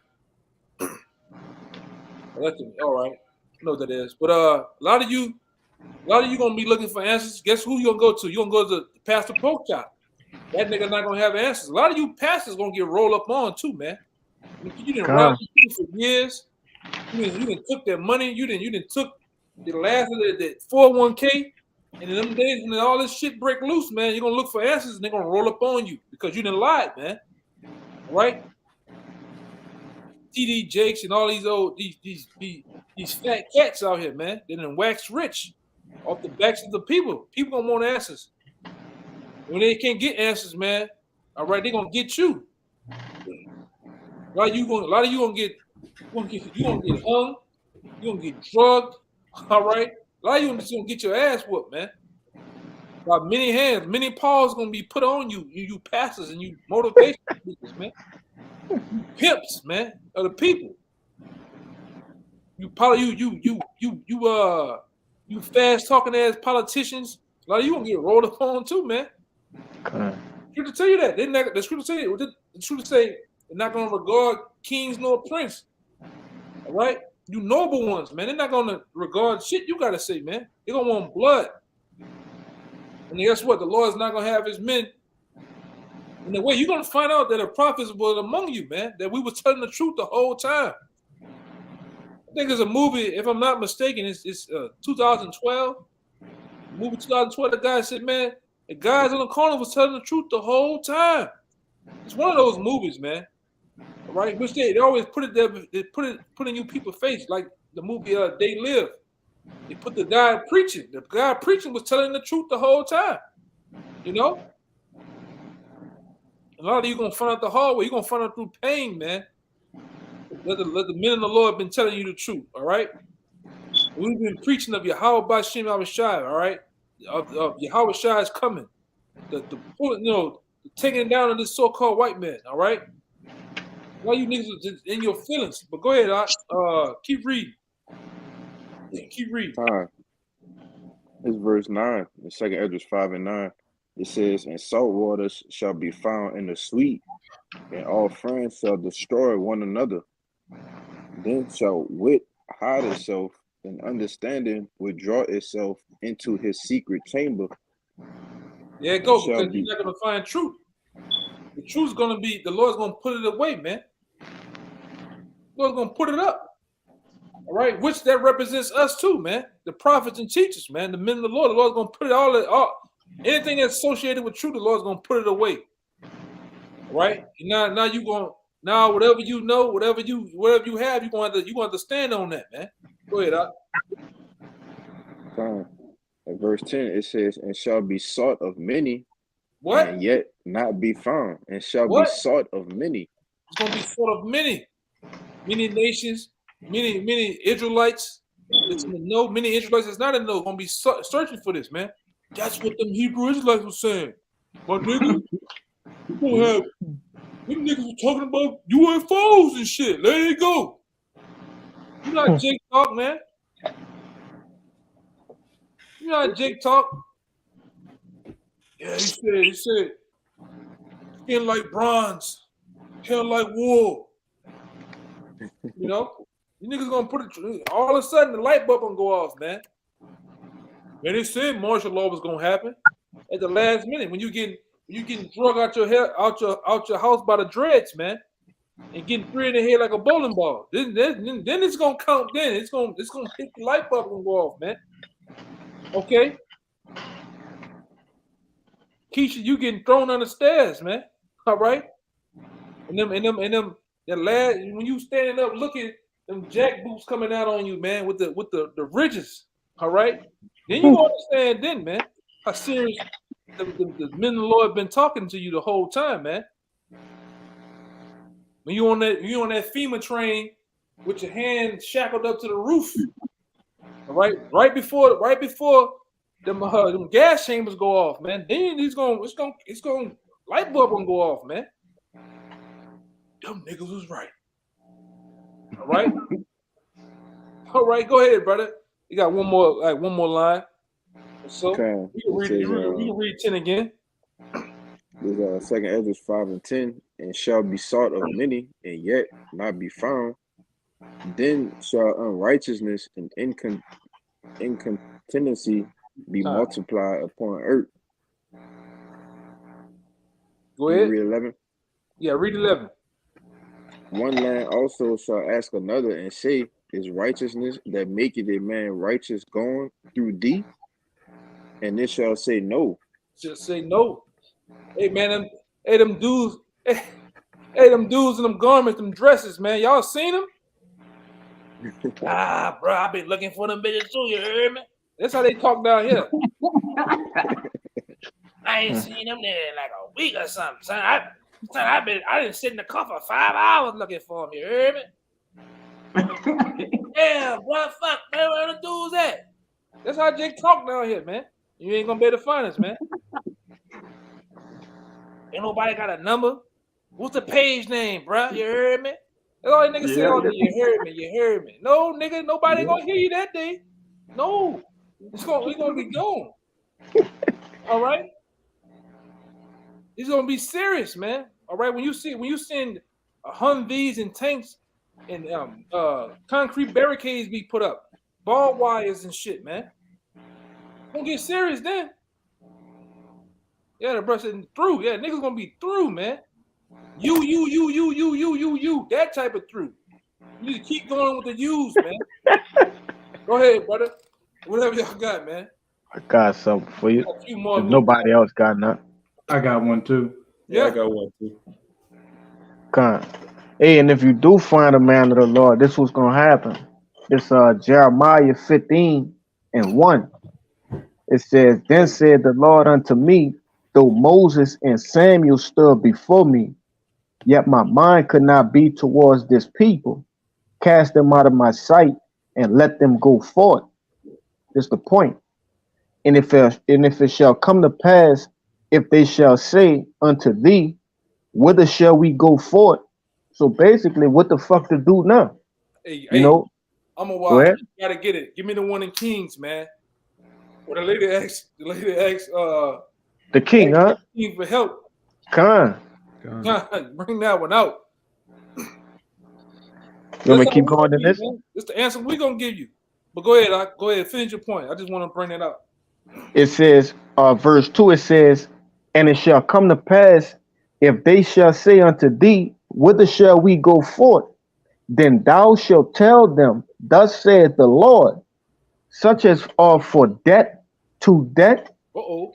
All right, I know what that is. But a lot of you gonna be looking for answers. Guess who you gonna go to? You gonna go to Pastor Porkchop. That nigga not gonna have answers. A lot of you pastors gonna get rolled up on too, man. You didn't rob people for years. You didn't took their money. You didn't took the last of the 401k. And in them days when all this shit break loose, man, you're gonna look for answers and they're gonna roll up on you because you didn't lie, man. All right? TD Jakes and all these fat cats out here, man. They done wax rich off the backs of the people. People gonna want answers. When they can't get answers, man, all right, they gonna get you. A lot of you gonna get hung, you gonna get drugged, all right. A lot of you just gonna get your ass whooped, man. By many hands, many paws gonna be put on you, you pastors and you motivation speakers, man. You pimps, man, of the people. You fast talking ass politicians. A lot of you gonna get rolled up on too, man. Scripture tell you that. The scripture say it. The scripture say they're not gonna regard kings nor prince. All right, you noble ones, man. They're not gonna regard shit you gotta say, man. They're gonna want blood. And guess what? The Lord is not gonna have his men. In the way you're gonna find out that the prophets were among you, man. That we were telling the truth the whole time. I think there's a movie, if I'm not mistaken, it's 2012. Movie 2012. The guy said, man, the guys on the corner was telling the truth the whole time. It's one of those movies, man. All right, which they always put it there. They put in you people's face, like the movie They Live. They put the guy preaching. The guy preaching was telling the truth the whole time. You know? A lot of you gonna find out the hard way. You're gonna find out through pain, man. Let the men of the Lord have been telling you the truth, all right? We've been preaching of Yahweh Bashim Abishai, all right? Of Yahweh Shai is coming. The taking down of this so-called white man, all right? Why you niggas are just in your feelings? But go ahead, keep reading. Keep reading. All right. It's verse 9, the second Esdras 5 and 9. It says, and salt waters shall be found in the sweet, and all friends shall destroy one another. Then shall wit hide itself, and understanding withdraw itself into his secret chamber. There it goes, because you're not going to find truth. The truth's going to be, the Lord's going to put it away, man. The Lord's going to put it up. All right, which that represents us too, man. The prophets and teachers, man. The men of the Lord. The Lord's going to put it all anything that's associated with truth, the Lord's going to put it away. All right? Now you going now whatever you know, whatever you have, you're going to have to stand on that, man. Go ahead, At verse 10, it says, and shall be sought of many, what? And yet not be found, and shall what? be sought of many. It's going to be sought of many nations, many Israelites. Many Israelites that's not in know going to be searching for this, man. That's what them Hebrew Israelites were saying. My nigga, you gonna have them niggas were talking about UFOs and shit. Let it go. You know how Jake talk, man. You know how Jake talk. Yeah, he said, skin like bronze, hair like wool. You know, you niggas gonna put it. All of a sudden, the light bulb gonna go off, man. Man, they said martial law was gonna happen at the last minute when you getting drug out your house by the dreads, man, and getting three in the head like a bowling ball. Then it's gonna count. Then it's gonna hit the light bulb and go off, man. Okay, Keisha, you getting thrown on the stairs, man. All right, and them that last when you standing up looking, them jack boots coming out on you, man, with the ridges. All right. Then you understand, then, man, how serious the men of the Lord have been talking to you the whole time, man. When you on that FEMA train with your hand shackled up to the roof, all right, right before them gas chambers go off, man. Then it's gonna light bulb gonna go off, man. Them niggas was right. All right, all right. Go ahead, brother. You got one more line. So Okay. you can read 10 again. There's second Esdras 5 and 10, and shall be sought of many, and yet not be found. Then shall unrighteousness and incontinency be multiplied upon earth. Go ahead. Read 11. Yeah, read 11. One land also shall ask another and say, is righteousness that maketh a man righteous gone through thee? And it shall say no. Just say no. Hey man, them dudes in them garments, them dresses, man. Y'all seen them? Bro, I've been looking for them bitches too, you heard me? That's how they talk down here. I ain't seen them there in like a week or something, son. I didn't sit in the car for 5 hours looking for them, you heard me? Damn, bro, fuck, man, where the dudes at? That's how Jake talk down here, man. You ain't gonna be able to find us, man. Ain't nobody got a number. What's the page name, bro? You heard me? That's all the niggas say all day. You heard me. No, nigga, nobody gonna hear you that day. No, we gonna be gone. All right. It's gonna be serious, man. All right, when you send Humvees and tanks and concrete barricades be put up, barbed wires and shit, man. Gonna get serious then. Yeah, the brush said through. Yeah, niggas gonna be through, man. You. That type of through. You need to keep going with the U's, man. Go ahead, brother. Whatever y'all got, man. I got something for you. A few more If little- nobody else got nothing. I got one too. Yeah, I got one too. Con. Hey, and if you do find a man of the Lord, this was gonna happen. It's Jeremiah 15:1. It says, Then said the Lord unto me, though Moses and Samuel stood before me, yet my mind could not be towards this people. Cast them out of my sight and let them go forth. That's the point. And if it shall come to pass, if they shall say unto thee, whither shall we go forth? So basically, what the fuck to do now? Hey, You know? I'm a Go wild. ahead. You gotta get it. Give me the one in Kings, man. Where the lady asked The king, huh? King for help. Con. Bring that one out. You want me to That's keep all we going to gonna this? give you, man. That's the answer we're gonna give you. But go ahead, go ahead, finish your point. I just want to bring that up. It says, verse 2, it says, And it shall come to pass, if they shall say unto thee, whither shall we go forth? Then thou shalt tell them, thus saith the Lord, such as are for debt to debt,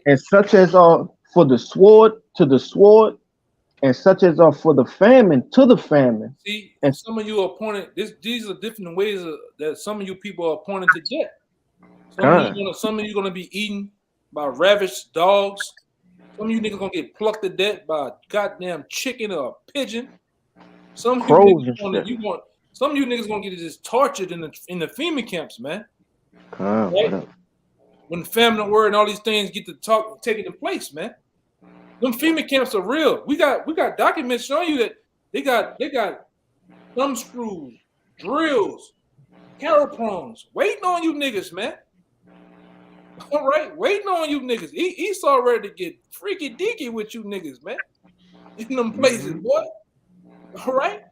and such as are for the sword to the sword, and such as are for the famine to the famine. See, and some of you are appointed. These are different ways that some of you people are appointed to debt. Some of you gonna be eaten by ravished dogs. Some of you niggas gonna get plucked to death by a goddamn chicken or a pigeon. Some of you niggas gonna get just tortured in the FEMA camps, man. Right? When the famine word and all these things get to taking place, man. Them FEMA camps are real. We got documents showing you that they got thumb screws, drills, carrot prongs waiting on you niggas, man. All right, waiting on you niggas. Esau ready to get freaky deaky with you niggas, man. In them places, boy. All right.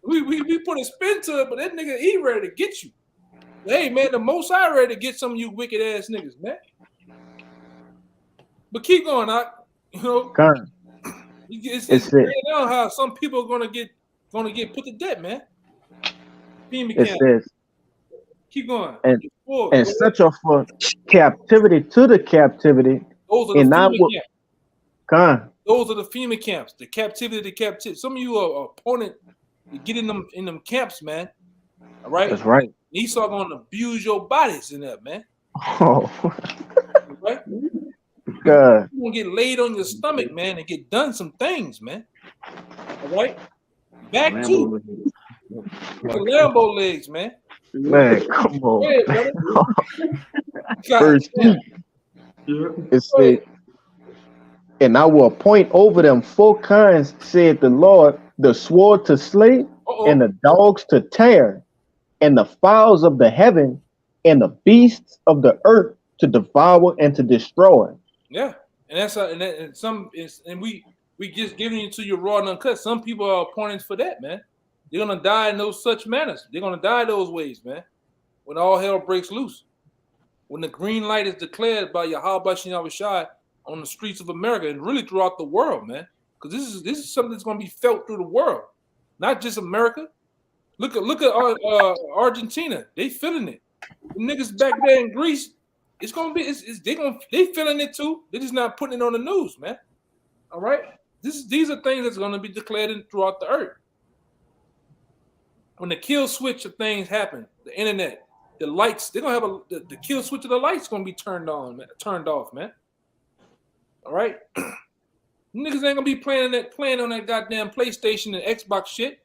We put a spin to it, but that nigga he ready to get you. Hey man, the Most High ready to get some of you wicked ass niggas, man. But keep going, you know. It's now how some people are gonna get put to death, man. It says, keep going. And such are for captivity to the captivity. Those are the and FEMA camps. Those are the FEMA camps. The captivity to captivity. Some of you are opponent. You get in them camps, man. All right. That's right. Esau gonna abuse your bodies in that, man. Oh. Right. God. You gonna get laid on your stomach, man, and get done some things, man. All right. Back to the Lambo legs, man. Man, come on. Ahead, Verse 2. It says, And I will appoint over them 4 kinds, said the Lord, the sword to slay, and the dogs to tear, and the fowls of the heaven, and the beasts of the earth to devour and to destroy. Yeah, and that's and we just giving it to you raw and uncut. Some people are appointed for that, man. They're gonna die in those such manners. They're gonna die those ways, man. When all hell breaks loose, when the green light is declared by Yahweh Shai on the streets of America and really throughout the world, man. Because this is something that's gonna be felt through the world, not just America. Look at Argentina. They feeling it. The niggas back there in Greece. It's gonna be. They feeling it too. They're just not putting it on the news, man. All right. These are things that's gonna be declared throughout the earth. When the kill switch of things happen, the internet, the lights, they're gonna have the kill switch of the lights gonna be turned off, man. All right. Niggas ain't gonna be playing on that goddamn PlayStation and Xbox shit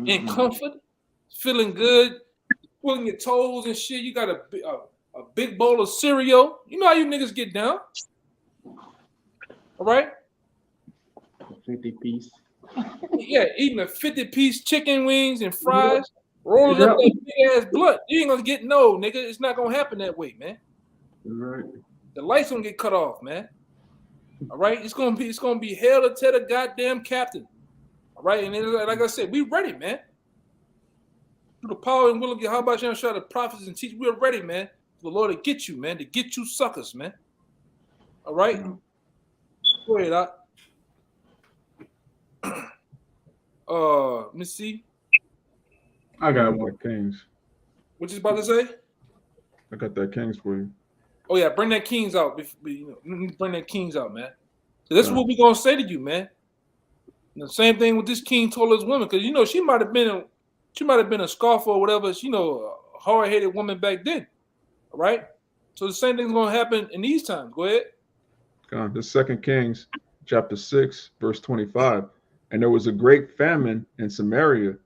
in comfort, feeling good, pulling your toes and shit. You got a big bowl of cereal. You know how you niggas get down. All right? 50 piece. Yeah, eating a 50-piece chicken wings and fries, rolling up that big ass blunt. You ain't gonna get nigga. It's not gonna happen that way, man. Right. The lights gonna get cut off, man. All right, it's gonna be hell to tell the goddamn captain. All right, and then, like I said, we ready, man. Through the power and will of Yahweh Shah, the prophets and teachers, we're ready, man. For the Lord to get you, man, to get you suckers, man. All right, go ahead, let me see. I got one. Kings. What you about to say? I got that Kings for you. Oh yeah, bring that Kings out. Bring that Kings out, man. So that's what we're gonna say to you, man. And the same thing with this king told his woman, because she might have been a scoffer or whatever. A hard-headed woman back then. All right. So the same thing's gonna happen in these times. Go ahead. This 2 Kings chapter 6, verse 25. And there was a great famine in Samaria,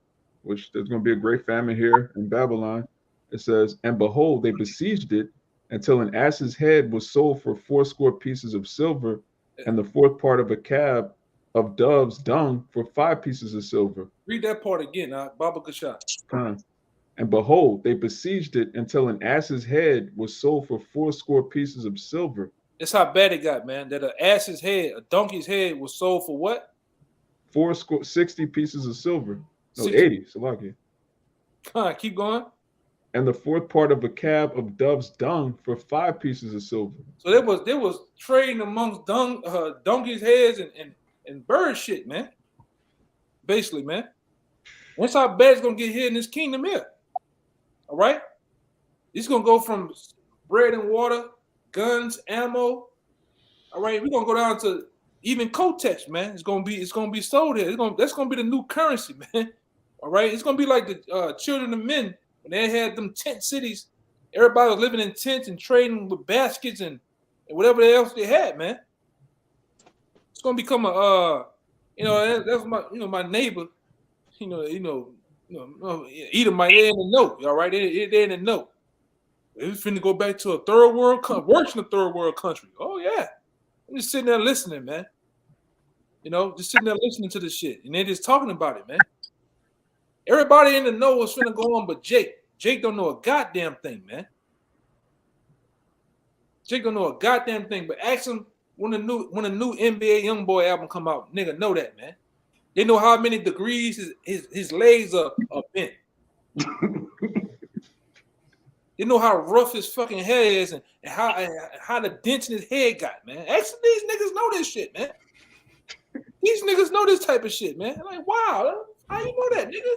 which there's going to be a great famine here in Babylon. It says, and behold, they besieged it until an ass's head was sold for 80 pieces of silver, and the fourth part of a cab of dove's dung for 5 pieces of silver. Read that part again, Baba Gashat. And behold, they besieged it until an ass's head was sold for 80 pieces of silver. That's how bad it got, man. That a donkey's head was sold for what? 60 pieces of silver. No, 60. 80. Salaki. Come on, keep going. And the fourth part of a cab of dove's dung for 5 pieces of silver. So there was trading amongst donkeys' heads and bird shit, man. Basically, man. That's how bad it's gonna get here in this kingdom here. All right, it's gonna go from bread and water, guns, ammo. All right, we're gonna go down to even Kotex, man. It's gonna be sold here. That's gonna be the new currency, man. All right, it's gonna be like the children of men when they had them tent cities. Everybody was living in tents and trading with baskets and whatever else they had, man. It's gonna become that's my neighbor. Edomite, they in the know. All right, they in the know. It's finna go back to a third world country, worse than a third world country. Oh yeah, I'm just sitting there listening, man. Just sitting there listening to this shit, and they just talking about it, man. Everybody in the know is finna go on, but Jake. Jake don't know a goddamn thing, man. Jake don't know a goddamn thing. But ask him when a new NBA YoungBoy album come out, nigga know that, man. They know how many degrees his legs are bent. They know how rough his fucking hair is and how the dents in his head got, man. Actually, these niggas know this shit, man. These niggas know this type of shit, man. Like, wow, how you know that, nigga?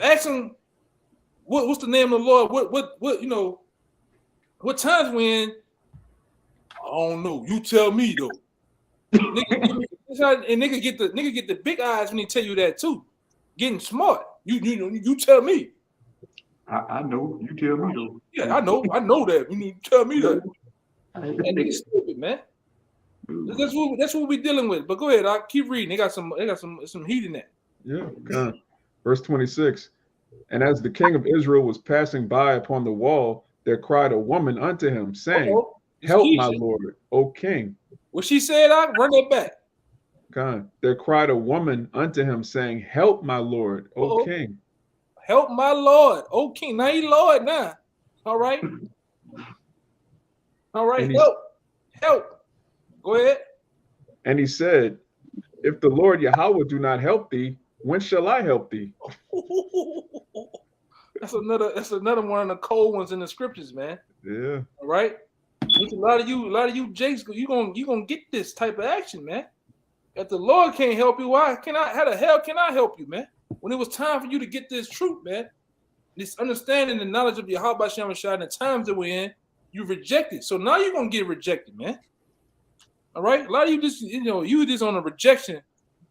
Ask him what's the name of the Lord? What times we in? I don't know. You tell me though. Nigga get the big eyes when he tell you that too. Getting smart. You tell me. I know. You tell me though. Yeah, I know that. You tell me that. That nigga stupid, man. That's what we dealing with. But go ahead, I'll keep reading. They got some heat in that. Yeah. God. Verse 26. And as the king of Israel was passing by upon the wall, there cried a woman unto him, saying, help my lord, O king. What she said, I run it back. God, there cried a woman unto him, saying, help my lord, O king. Help my lord, O king. Now he Lord now. All right. All right, help. Go ahead. And he said, if the Lord Yahweh do not help thee, when shall I help thee? That's another one of the cold ones in the scriptures, man. Yeah. All right. A lot of you Jakes, you gonna get this type of action, man. If the Lord can't help you, how the hell can I help you, man? When it was time for you to get this truth, man, this understanding and knowledge of Yahweh Shem Shai and the times that we're in, you rejected. So now you're gonna get rejected, man. All right. A lot of you just, you just on a rejection,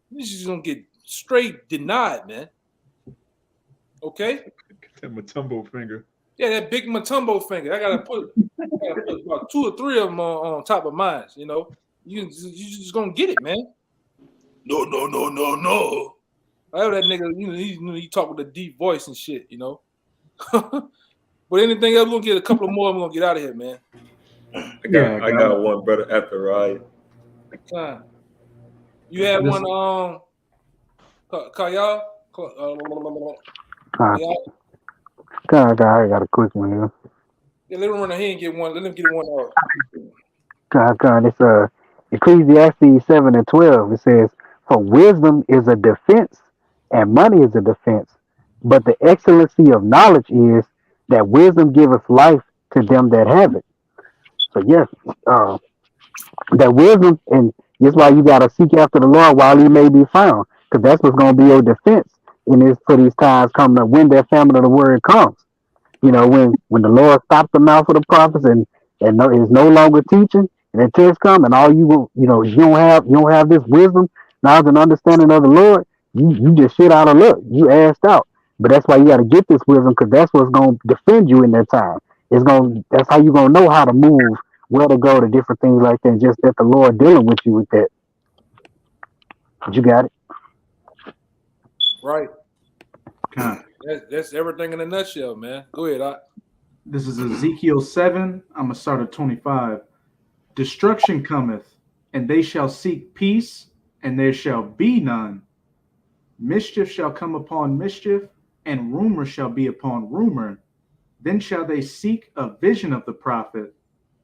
you're just gonna get straight denied, man. Okay. That Matumbo finger. Yeah, that big Matumbo finger. I gotta put about 2 or 3 of them on top of mine. You just gonna get it, man. No. I have that nigga. He talk with a deep voice and shit. But anything else, we're gonna get a couple more. We're gonna get out of here, man. I got one, brother. After Ryan. You had one. Kayal. I got a quick one here. Yeah, let him run ahead and get one. Let him get one out. It's Ecclesiastes 7:12. It says, "For wisdom is a defense, and money is a defense. But the excellency of knowledge is that wisdom giveth life to them that have it." So yes, uh, that wisdom, and that's why you gotta seek after the Lord while He may be found, because that's what's gonna be your defense in this for these times coming up when that famine of the word comes. When the Lord stops the mouth of the prophets and is no longer teaching, and the test come, and all you don't have this wisdom, knowledge, and understanding of the Lord, you just shit out of luck. You asked out, but that's why you got to get this wisdom, because that's what's gonna defend you in that time. That's how you gonna know how to move, where to go, to different things like that. And just that the Lord dealing with you with that. But you got it. Right. Con. That's everything in a nutshell, man. Go ahead. This is Ezekiel 7. I'm gonna start at 25. Destruction cometh, and they shall seek peace, and there shall be none. Mischief shall come upon mischief, and rumor shall be upon rumor. Then shall they seek a vision of the prophet,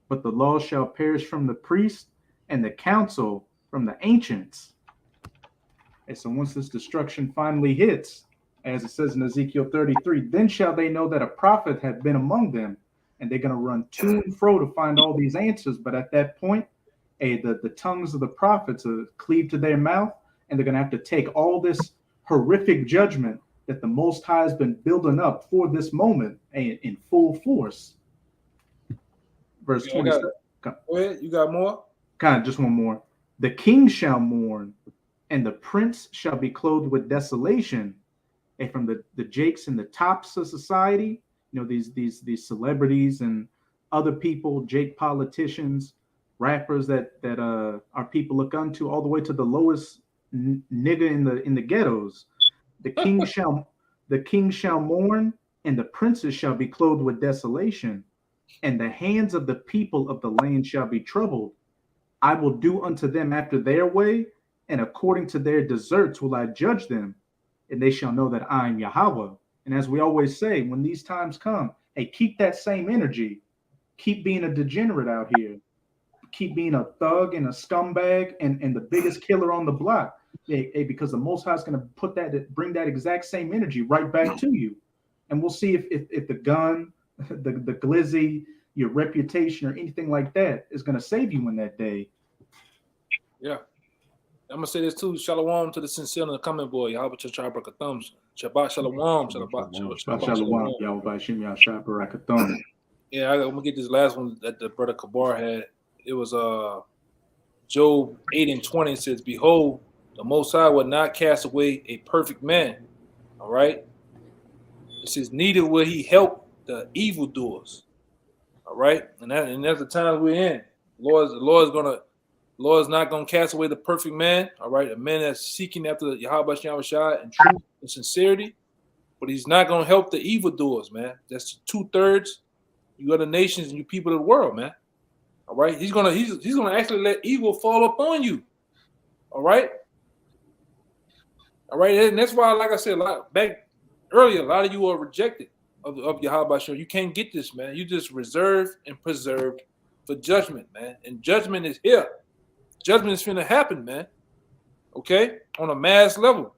but the law shall perish from the priest, and the counsel from the ancients. And so once this destruction finally hits, as it says in Ezekiel 33, then shall they know that a prophet had been among them, and they're going to run to and fro to find all these answers. But at that point, the tongues of the prophets cleave to their mouth, and they're going to have to take all this horrific judgment that the Most High has been building up for this moment in full force. Verse 27. Go ahead. You got more? Kind of just one more. The king shall mourn, and the prince shall be clothed with desolation. And from the jakes and the tops of society, these celebrities and other people, Jake politicians, rappers that our people look unto, all the way to the lowest nigga in the ghettos. The king shall mourn, and the princes shall be clothed with desolation, and the hands of the people of the land shall be troubled. I will do unto them after their way, and according to their deserts will I judge them, and they shall know that I am Yahweh. And as we always say, when these times come, hey, keep that same energy. Keep being a degenerate out here. Keep being a thug and a scumbag and the biggest killer on the block. Hey, because the Most High is going to bring that exact same energy right back to you. And we'll see if the gun, the glizzy, your reputation, or anything like that is going to save you in that day. Yeah. I'm gonna say this too. Shalom to the sincere and the coming boy. Y'all but your thumbs. Shabbat shalom. Shalom. Yeah, I'm gonna get this last one that the brother Kabar had. It was Job 8:20 says, "Behold, the Most High will not cast away a perfect man." All right. It says, "Neither will He help the evildoers." All right, and that's the time we're in. Lord's not going to cast away the perfect man, all right? A man that's seeking after Yahweh Shai and truth and sincerity, but he's not going to help the evildoers, man. That's 2/3 you other nations and you people of the world, man. All right? He's gonna actually let evil fall upon you. All right? All right, and that's why, like I said, back earlier, a lot of you are rejected of Yahweh Shai. You can't get this, man. You just reserved and preserved for judgment, man. And judgment is here. Judgment is finna happen, man. Okay? On a mass level.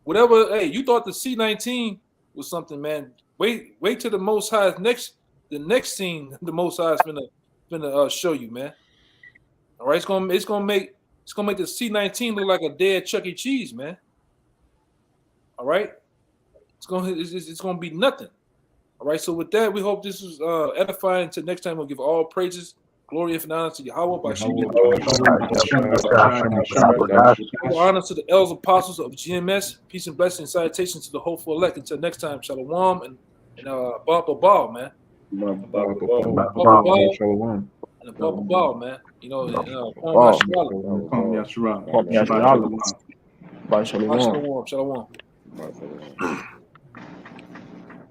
Whatever, hey, you thought the C-19 was something, man. Wait till the Most High the next scene the Most High is finna show you, man. All right, it's gonna make the C-19 look like a dead Chuck E. Cheese, man. All right? It's gonna be nothing. All right, so with that, we hope this was edifying. Until next time, we'll give all praises, glory, and honor to Yahweh. Honor to the elders apostles of GMS. Peace and blessings, salutations to the hopeful elect. Until next time, shalom and Baba, man. Baba, man. Shalom. Shalom.